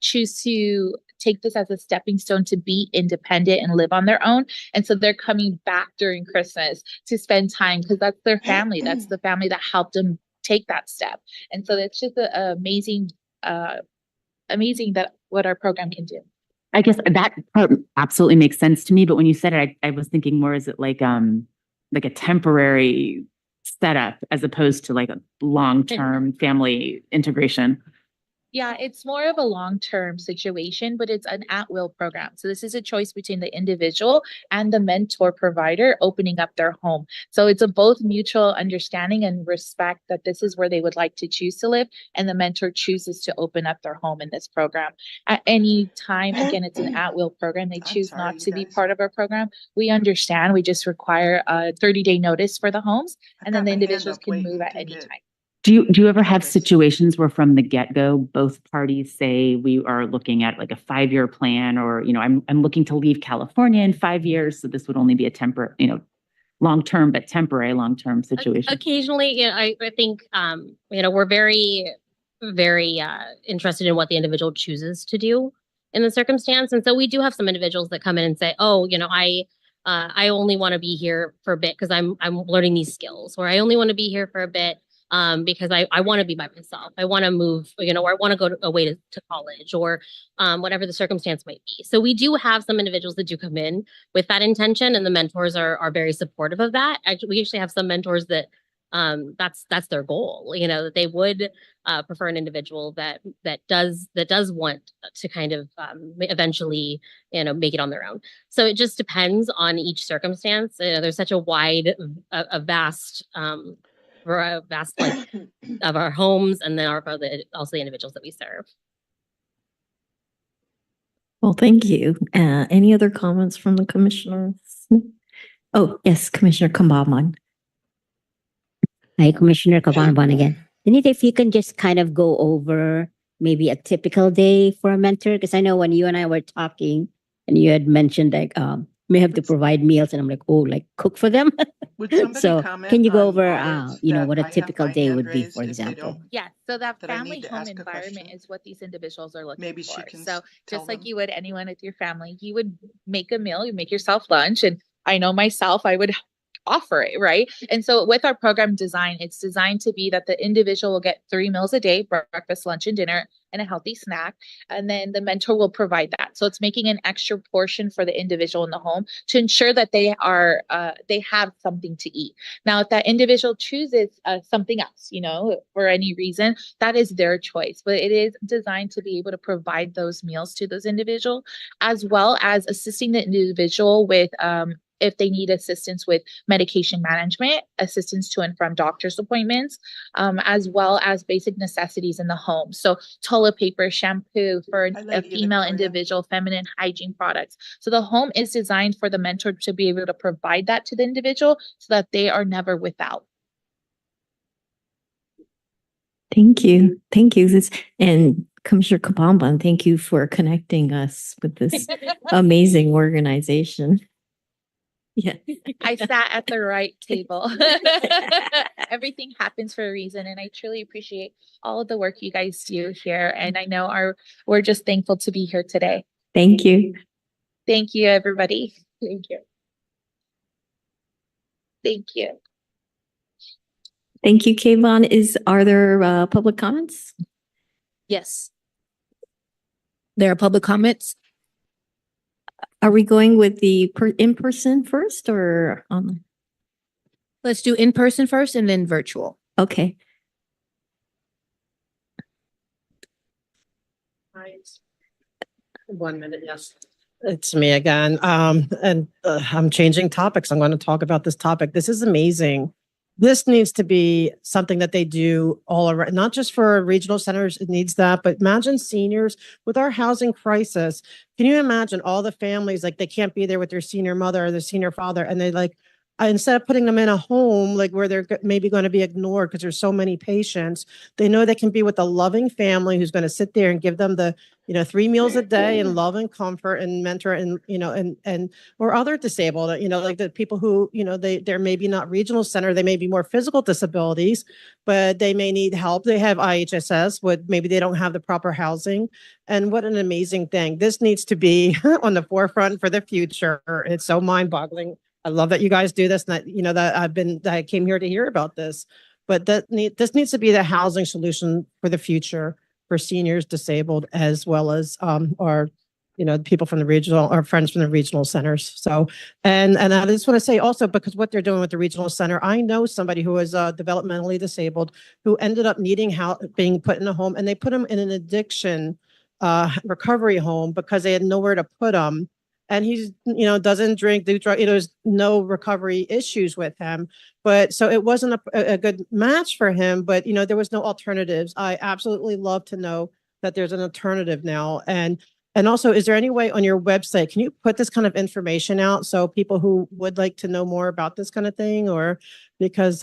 choose to take this as a stepping stone to be independent and live on their own. And so they're coming back during Christmas to spend time because that's their family. That's the family that helped them take that step. And so it's just amazing that what our program can do. I guess that part absolutely makes sense to me. But when you said it, I was thinking more, is it like a temporary setup as opposed to like a long-term family integration? Yeah, it's more of a long-term situation, but it's an at-will program. So this is a choice between the individual and the mentor provider opening up their home. So it's a both mutual understanding and respect that this is where they would like to choose to live, and the mentor chooses to open up their home in this program. At any time, again, it's an at-will program. They choose not to be part of our program. We understand. We just require a 30-day notice for the homes, and then the individuals can move at any time. Do you ever have situations where from the get-go, both parties say we are looking at like a 5-year plan, or, I'm looking to leave California in 5 years, so this would only be a long-term, but temporary long-term situation? Occasionally, I think, we're very, very interested in what the individual chooses to do in the circumstance. And so we do have some individuals that come in and say, oh, I only want to be here for a bit because I'm learning these skills, or I only want to be here for a bit because I want to be by myself. I want to move, or I want to go away to college, or whatever the circumstance might be. So we do have some individuals that do come in with that intention, and the mentors are very supportive of that. Actually, we actually have some mentors that that's their goal, that they would prefer an individual that does want to kind of eventually, make it on their own. So it just depends on each circumstance. There's such a vast like of our homes, and then also the individuals that we serve. Well, thank you. Any other comments from the commissioners? Oh, yes, Commissioner Kambabon. Hi, Commissioner Kambabon again. Denita, if you can just kind of go over maybe a typical day for a mentor, because I know when you and I were talking and you had mentioned like may have to provide meals, and I'm like, oh, like cook for them. So can you go over what a typical day would be, for example? Yeah, so that family home environment is what these individuals are looking for. So just like you would anyone with your family, you would make a meal, you make yourself lunch, and I know myself, I would offer it, right? And so with our program design, it's designed to be that the individual will get 3 meals a day, breakfast, lunch, and dinner, and a healthy snack. And then the mentor will provide that. So it's making an extra portion for the individual in the home to ensure that they have something to eat. Now, if that individual chooses something else, for any reason, that is their choice. But it is designed to be able to provide those meals to those individuals, as well as assisting the individual with if they need assistance with medication management, assistance to and from doctor's appointments, as well as basic necessities in the home. So toilet paper, shampoo for a female individual, feminine hygiene products. So the home is designed for the mentor to be able to provide that to the individual so that they are never without. Thank you. Thank you. And Commissioner Kambabon, thank you for connecting us with this amazing organization. Yeah. I sat at the right table. Everything happens for a reason, and I truly appreciate all of the work you guys do here. And I know we're just thankful to be here today. Thank you. Thank you, everybody. Thank you. Thank you. Thank you, Kayvon. Are there public comments? Yes. There are public comments. Are we going with the in-person first or online? Let's do in-person first and then virtual. Okay. Right. 1 minute, yes. It's me again. I'm changing topics. I'm going to talk about this topic. This is amazing. This needs to be something that they do all around, not just for regional centers, it needs that, but imagine seniors with our housing crisis. Can you imagine all the families, like they can't be there with their senior mother or their senior father, and they like instead of putting them in a home, like where they're maybe going to be ignored because there's so many patients, they know they can be with a loving family who's going to sit there and give them the, 3 meals a day and love and comfort and mentor and, and or other disabled, like the people who, they're maybe not regional center, they may be more physical disabilities, but they may need help. They have IHSS, but maybe they don't have the proper housing. And what an amazing thing. This needs to be on the forefront for the future. It's so mind-boggling. I love that you guys do this, and that I came here to hear about this. But this needs to be the housing solution for the future for seniors, disabled, as well as our, people from the regional, our friends from the regional centers. So, and I just want to say also, because what they're doing with the regional center, I know somebody who is developmentally disabled who ended up needing being put in a home, and they put him in an addiction recovery home because they had nowhere to put him. And he's, doesn't drink, do drugs, there's no recovery issues with him. But so it wasn't a good match for him, but, there was no alternatives. I absolutely love to know that there's an alternative now. And also, is there any way on your website, can you put this kind of information out so people who would like to know more about this kind of thing, or because,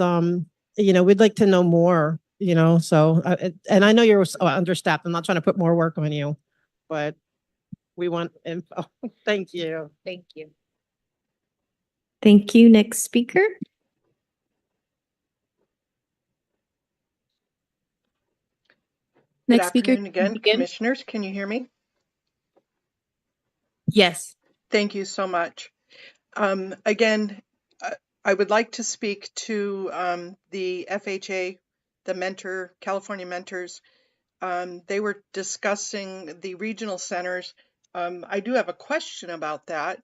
we'd like to know more, so, and I know you're understaffed. I'm not trying to put more work on you, but we want info. Thank you. Thank you. Thank you. Next speaker. Good Next speaker. afternoon again, commissioners. Can you hear me? Yes. Thank you so much. Again, I would like to speak to the FHA, the California Mentors. They were discussing the regional centers. I do have a question about that.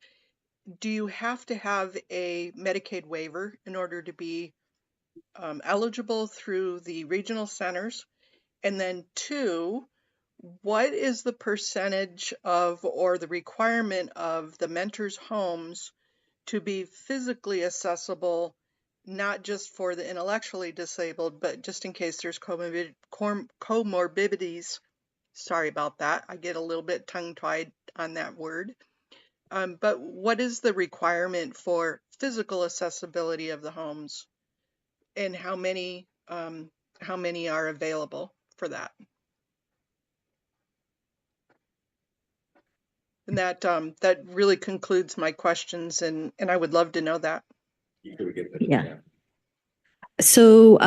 Do you have to have a Medicaid waiver in order to be eligible through the regional centers? And then 2, what is the percentage of, or the requirement of, the mentors' homes to be physically accessible, not just for the intellectually disabled, but just in case there's comorbidities? Sorry about that. I get a little bit tongue-tied on that word. But what is the requirement for physical accessibility of the homes, and how many are available for that? And that really concludes my questions, and I would love to know that. Yeah. So,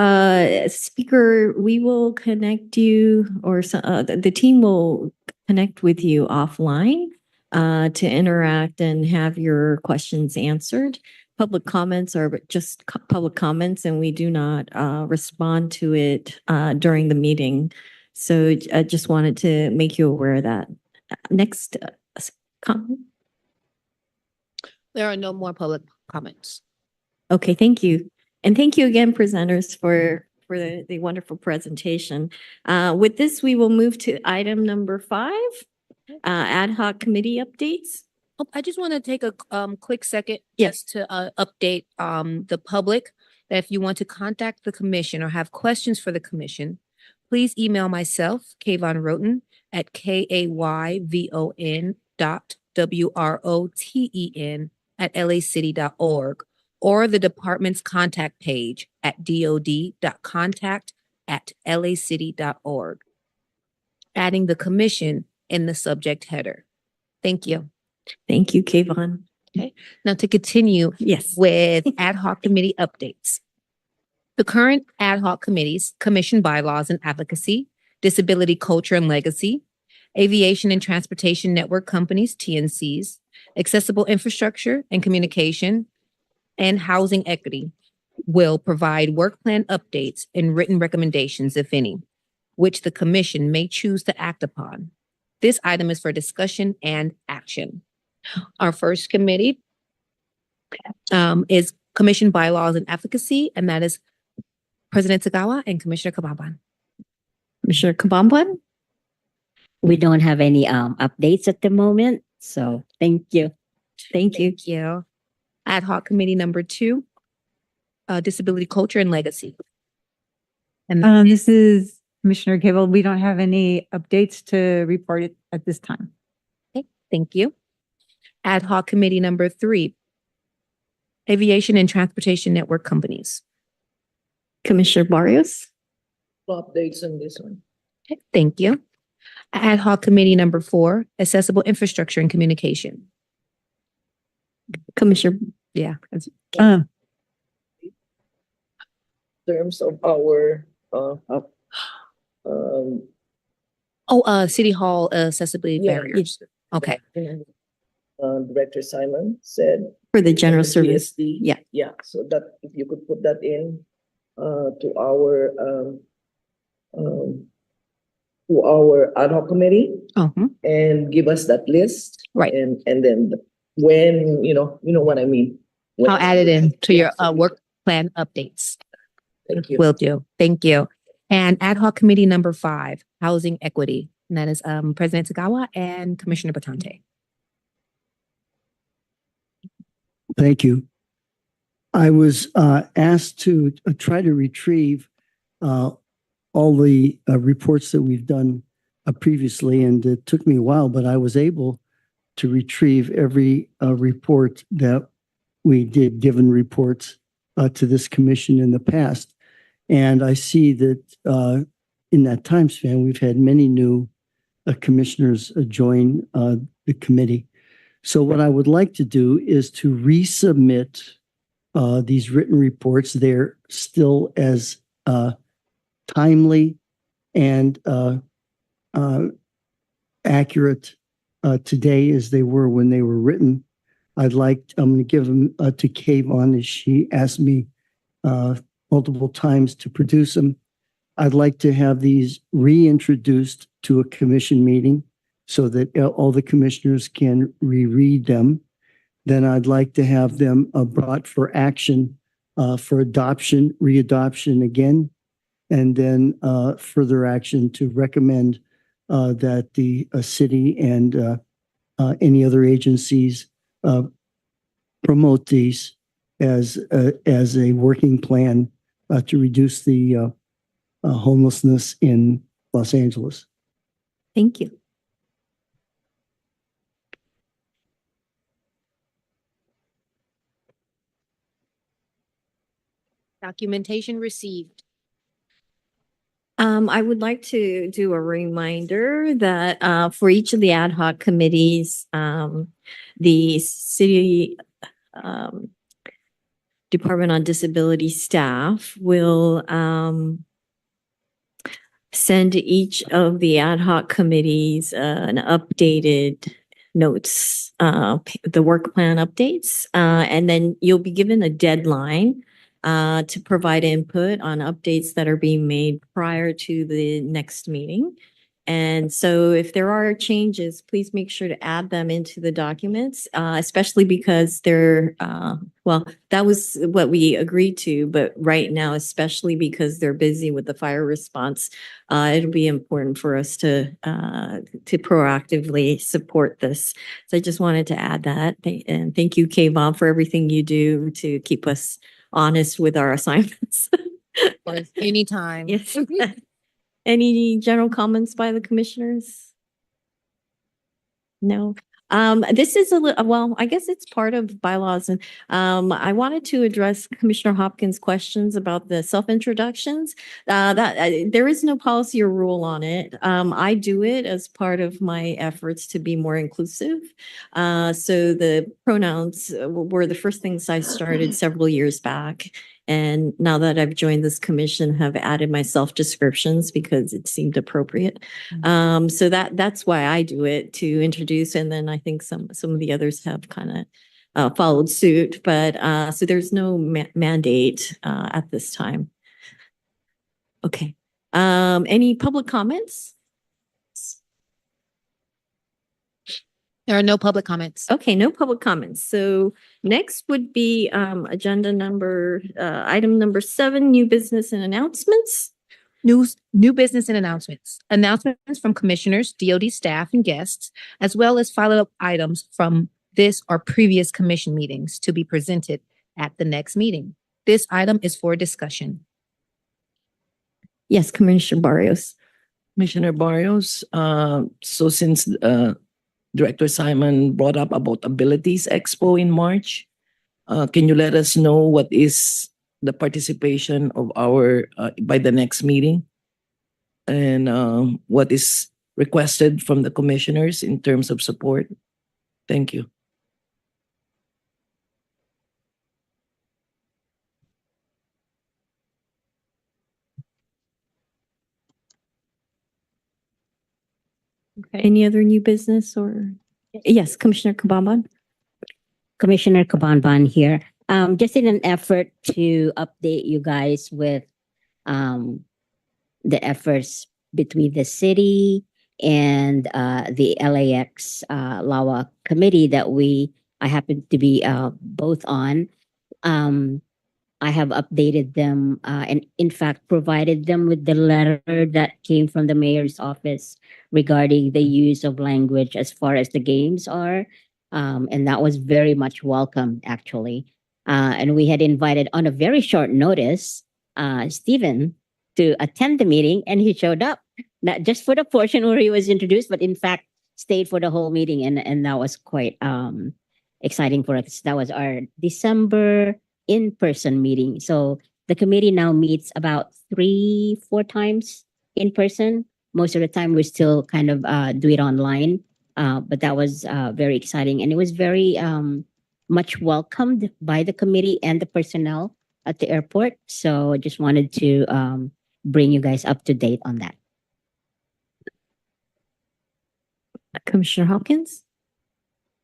speaker, we will connect you, or the team will connect with you offline to interact and have your questions answered. Public comments are just public comments, and we do not respond to it during the meeting. So I just wanted to make you aware of that. Next comment. There are no more public comments. Okay, thank you. And thank you again, presenters, for the wonderful presentation. With this, we will move to item number 5, ad hoc committee updates. Oh, I just want to take a quick second Yes. just to update the public that if you want to contact the commission or have questions for the commission, please email myself, Kayvon Roten, at KAYVON.WROTEN@lacity.org, or the department's contact page at dod.contact@lacity.org, adding the commission in the subject header. Thank you. Thank you, Kayvon. Okay, now to continue with ad hoc committee updates. The current ad hoc committees, Commission Bylaws and Advocacy, Disability Culture and Legacy, Aviation and Transportation Network Companies, TNCs, Accessible Infrastructure and Communication, and Housing Equity, will provide work plan updates and written recommendations, if any, which the commission may choose to act upon. This item is for discussion and action. Our first committee is Commission Bylaws and Advocacy, and that is President Tagawa and Commissioner Kabamban. Commissioner Kabamban? We don't have any updates at the moment, so thank you. Thank you. Thank you. Ad hoc committee number 2, Disability Culture and Legacy. And this is Commissioner Cable. We don't have any updates to report at this time. Okay, thank you. Ad hoc committee number 3, Aviation and Transportation Network Companies. Commissioner Barrios. Updates on this one. Okay, thank you. Ad hoc Committee number 4, Accessible Infrastructure and Communication. Commissioner. Yeah. Terms of our City Hall accessibility Yeah, barriers. Okay. Director Simon said. For the general and service. PSD. Yeah. Yeah, so that if you could put that in to our ad hoc committee and give us that list. Right. And then when, you know what I mean. When- I'll add it in to your work plan updates. Thank you. Will do. Thank you. And Ad hoc Committee number 5, Housing Equity. And that is President Tagawa and Commissioner Batante. Thank you. I was asked to try to retrieve all the reports that we've done previously, and it took me a while, but I was able to retrieve every report that we did, given reports to this commission in the past. And I see that in that time span, we've had many new commissioners join the committee. So what I would like to do is to resubmit these written reports. They're still as timely and accurate today as they were when they were written. I'm going to give them to Kayvon, as she asked me multiple times to produce them. I'd like to have these reintroduced to a commission meeting so that all the commissioners can reread them. Then I'd like to have them brought for action for adoption, readoption again, and then further action to recommend that the city and any other agencies promote these as a working plan to reduce the homelessness in Los Angeles. Thank you. Documentation received. I would like to do a reminder that for each of the ad hoc committees, the city Department on Disability staff will send each of the ad hoc committees an updated notes, the work plan updates, and then you'll be given a deadline to provide input on updates that are being made prior to the next meeting. And so if there are changes, please make sure to add them into the documents, especially because they're, well, that was what we agreed to, but right now, especially because they're busy with the fire response, it'll be important for us to proactively support this. So I just wanted to add that. And thank you, Kayvon, for everything you do to keep us honest with our assignments. Anytime. Yes. Any general comments by the commissioners? No. This is well, I guess it's part of bylaws, and I wanted to address Commissioner Hopkins' questions about the self-introductions. There is no policy or rule on it. I do it as part of my efforts to be more inclusive. So the pronouns were the first things I started several years back. And now that I've joined this commission, have added my self-descriptions because it seemed appropriate. So that's why I do it, to introduce, and then I think some of the others have kind of followed suit. But so there's no mandate at this time. Okay. Any public comments? There are no public comments. Okay, no public comments. So next would be agenda number, item number 7, new business and announcements. New business and announcements. Announcements from commissioners, DoD staff, and guests, as well as follow-up items from this or previous commission meetings to be presented at the next meeting. This item is for discussion. Yes, Commissioner Barrios. Commissioner Barrios, so since Director Simon brought up about Abilities Expo in March, Can you let us know what is the participation of our by the next meeting? And what is requested from the commissioners in terms of support? Thank you. Any other new business or? Yes, Commissioner Kabamban. Commissioner Kabanban here. Just in an effort to update you guys with the efforts between the city and the LAX LAWA committee that I happen to be both on. I have updated them and in fact provided them with the letter that came from the mayor's office regarding the use of language as far as the games are. And that was very much welcome, actually. And we had invited on a very short notice, Stephen, to attend the meeting, and he showed up, not just for the portion where he was introduced, but in fact stayed for the whole meeting. And that was quite exciting for us. That was our December in-person meeting. So the committee now meets about 3-4 times in person. Most of the time we still kind of do it online. But that was very exciting. And it was very much welcomed by the committee and the personnel at the airport. So I just wanted to bring you guys up to date on that. Commissioner Hopkins.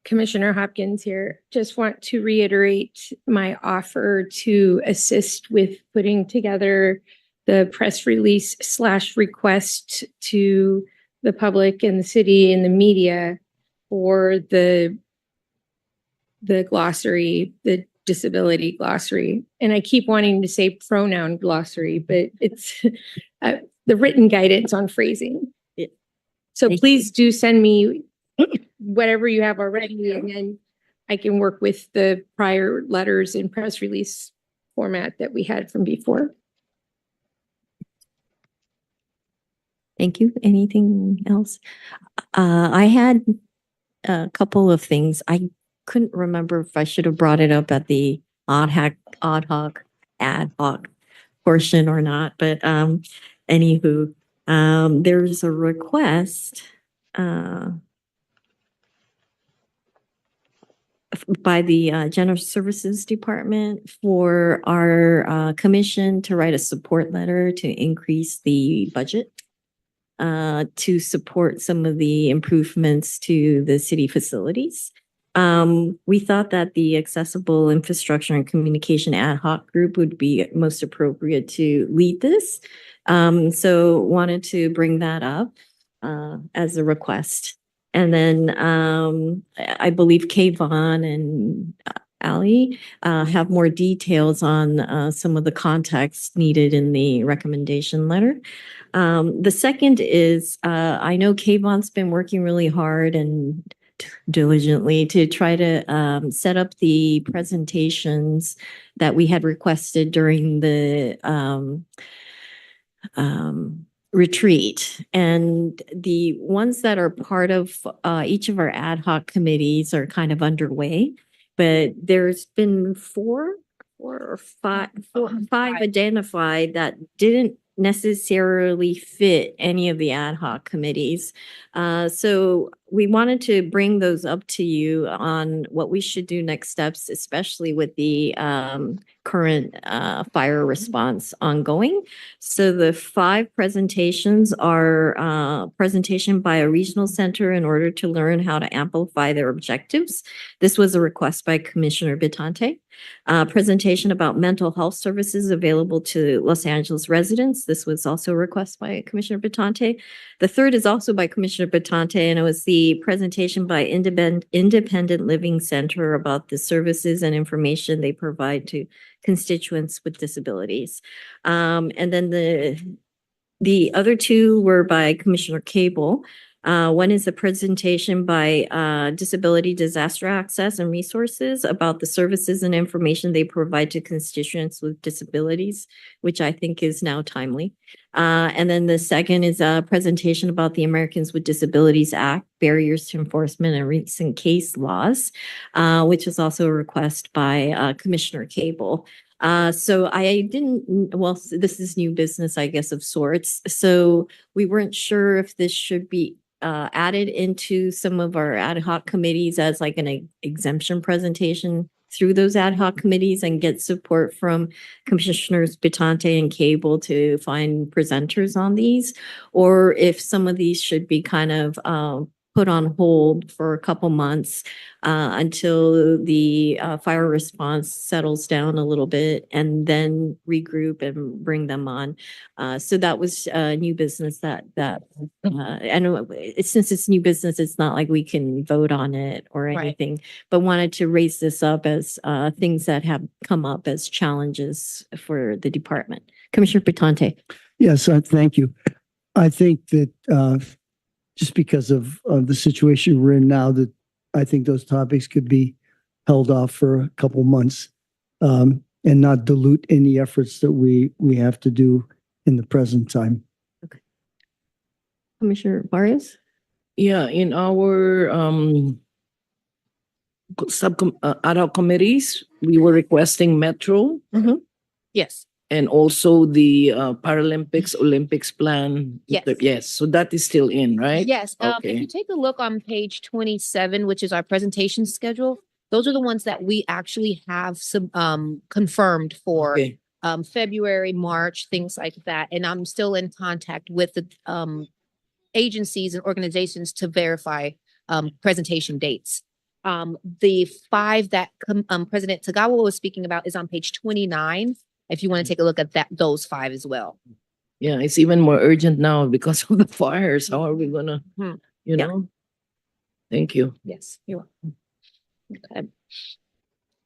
Commissioner Hopkins here. Just want to reiterate my offer to assist with putting together the press release / request to the public and the city and the media for the glossary, the disability glossary. And I keep wanting to say pronoun glossary, but it's the written guidance on phrasing. So please do send me whatever you have already, and then I can work with the prior letters in press release format that we had from before. Thank you. Anything else? I had a couple of things. I couldn't remember if I should have brought it up at the ad hoc portion or not, but anywho, there's a request by the General Services Department for our commission to write a support letter to increase the budget to support some of the improvements to the city facilities. We thought that the Accessible Infrastructure and Communication Ad Hoc Group would be most appropriate to lead this. So wanted to bring that up as a request. And then I believe Kayvon and Ali have more details on some of the context needed in the recommendation letter. The second is I know Kayvon's been working really hard and diligently to try to set up the presentations that we had requested during the retreat. And the ones that are part of each of our ad hoc committees are kind of underway, but there's been four or five identified that didn't necessarily fit any of the ad hoc committees. So we wanted to bring those up to you on what we should do next steps, especially with the current fire response ongoing. So the 5 presentations are presentation by a regional center in order to learn how to amplify their objectives. This was a request by Commissioner Bitante. Presentation about mental health services available to Los Angeles residents. This was also a request by Commissioner Bitante. The third is also by Commissioner Bitante, and it was the presentation by Independent Living Center about the services and information they provide to constituents with disabilities. And then the other 2 were by Commissioner Cable. One is a presentation by Disability Disaster Access and Resources about the services and information they provide to constituents with disabilities, which I think is now timely. And then the second is a presentation about the Americans with Disabilities Act, barriers to enforcement and recent case laws, which is also a request by Commissioner Cable. So I didn't, well, this is new business, I guess, of sorts. So we weren't sure if this should be added into some of our ad hoc committees as like an exemption presentation through those ad hoc committees and get support from Commissioners Bitante and Cable to find presenters on these, or if some of these should be kind of put on hold for a couple months until the fire response settles down a little bit, and then regroup and bring them on. So that was new business that and since it's new business, it's not like we can vote on it or anything, but wanted to raise this up as things that have come up as challenges for the department. Commissioner Bitante. Yes, thank you. I think that just because of the situation we're in now, that I think those topics could be held off for a couple months and not dilute any efforts that we have to do in the present time. Okay. Commissioner Barrios? Yeah, in our ad hoc committees, we were requesting Metro. Yes. And also the Paralympics, Olympics plan. Yes. Yes, so that is still in, right? Yes. If Okay. you take a look on page 27, which is our presentation schedule, those are the ones that we actually have some confirmed for Okay. February, March, things like that. And I'm still in contact with the agencies and organizations to verify presentation dates. The 5 that President Tagawa was speaking about is on page 29. If you want to take a look at those 5 as well. Yeah, it's even more urgent now because of the fires. How are we gonna, you Yeah. know? Thank you. Yes, you're welcome. Okay.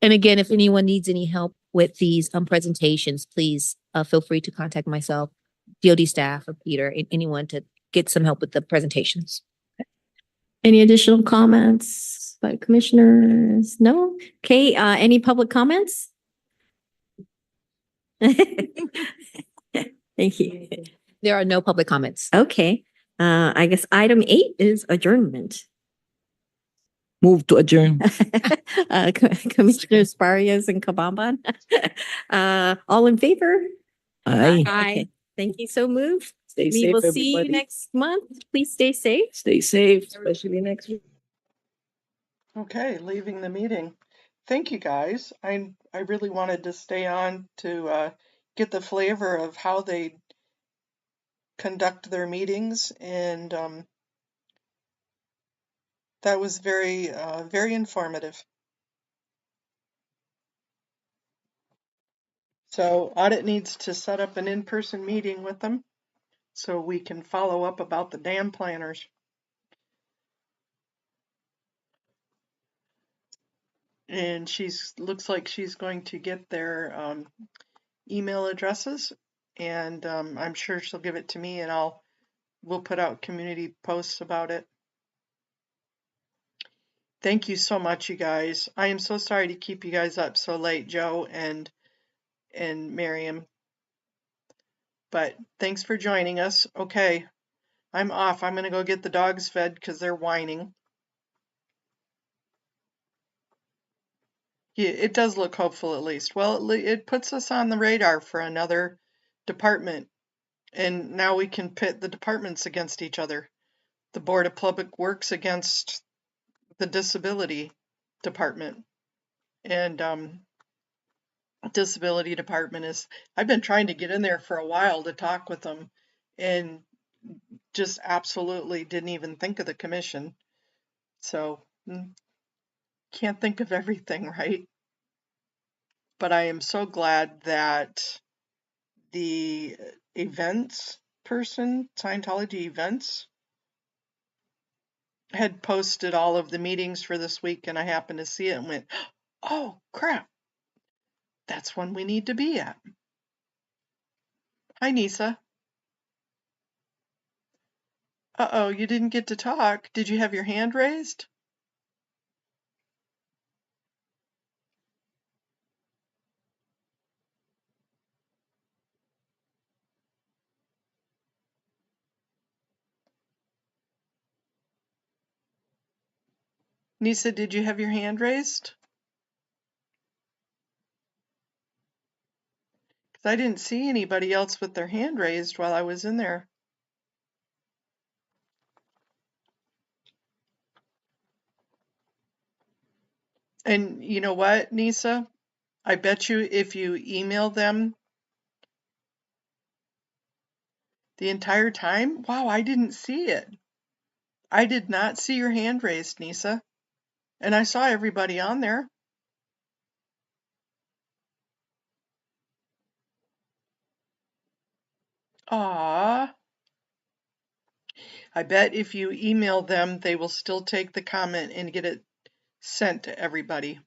And again, if anyone needs any help with these presentations, please feel free to contact myself, DoD staff, or Peter, anyone to get some help with the presentations. Any additional comments by commissioners? No? Okay, any public comments? Thank you. There are no public comments. Okay, I guess item 8 is adjournment. Move to adjourn. Commissioners Barrios and Kabamban. All in favor? Aye. Okay, thank you. So moved. Stay We safe, will see you everybody. next month. Please stay safe. Stay safe, especially next week. Okay, leaving the meeting. Thank you, guys. I really wanted to stay on to get the flavor of how they conduct their meetings, and that was very, very informative. So audit needs to set up an in-person meeting with them so we can follow up about the dam planners. And looks like she's going to get their email addresses, and I'm sure she'll give it to me, and we'll put out community posts about it. Thank you so much, you guys. I am so sorry to keep you guys up so late, Joe and Miriam. But thanks for joining us. Okay, I'm off. I'm gonna go get the dogs fed because they're whining. Yeah, it does look hopeful at least. Well, it puts us on the radar for another department, and now we can pit the departments against each other. The Board of Public Works against the Disability Department, and Disability Department is, I've been trying to get in there for a while to talk with them, and just absolutely didn't even think of the commission. So can't think of everything, right? But I am so glad that the events person, Scientology events, had posted all of the meetings for this week, and I happened to see it and went, oh crap, that's when we need to be at. Hi, Nisa. Uh-oh, you didn't get to talk. Did you have your hand raised? Nisa, did you have your hand raised? Because I didn't see anybody else with their hand raised while I was in there. And you know what, Nisa? I bet you if you email them the entire time, wow, I didn't see it. I did not see your hand raised, Nisa. And I saw everybody on there. Ah, I bet if you email them, they will still take the comment and get it sent to everybody.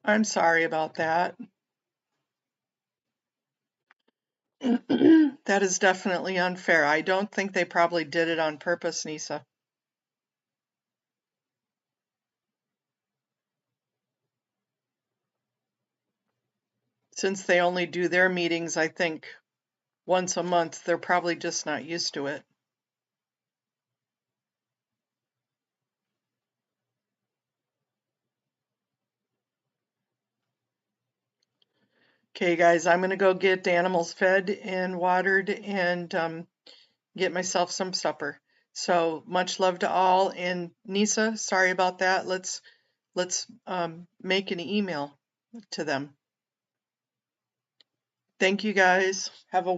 I'm sorry about that. That is definitely unfair. I don't think they probably did it on purpose, Nisa. Since they only do their meetings, I think, once a month, they're probably just not used to it. Okay, guys, I'm going to go get the animals fed and watered and get myself some supper. So much love to all. And Nisa, sorry about that. Let's make an email to them. Thank you, guys. Have a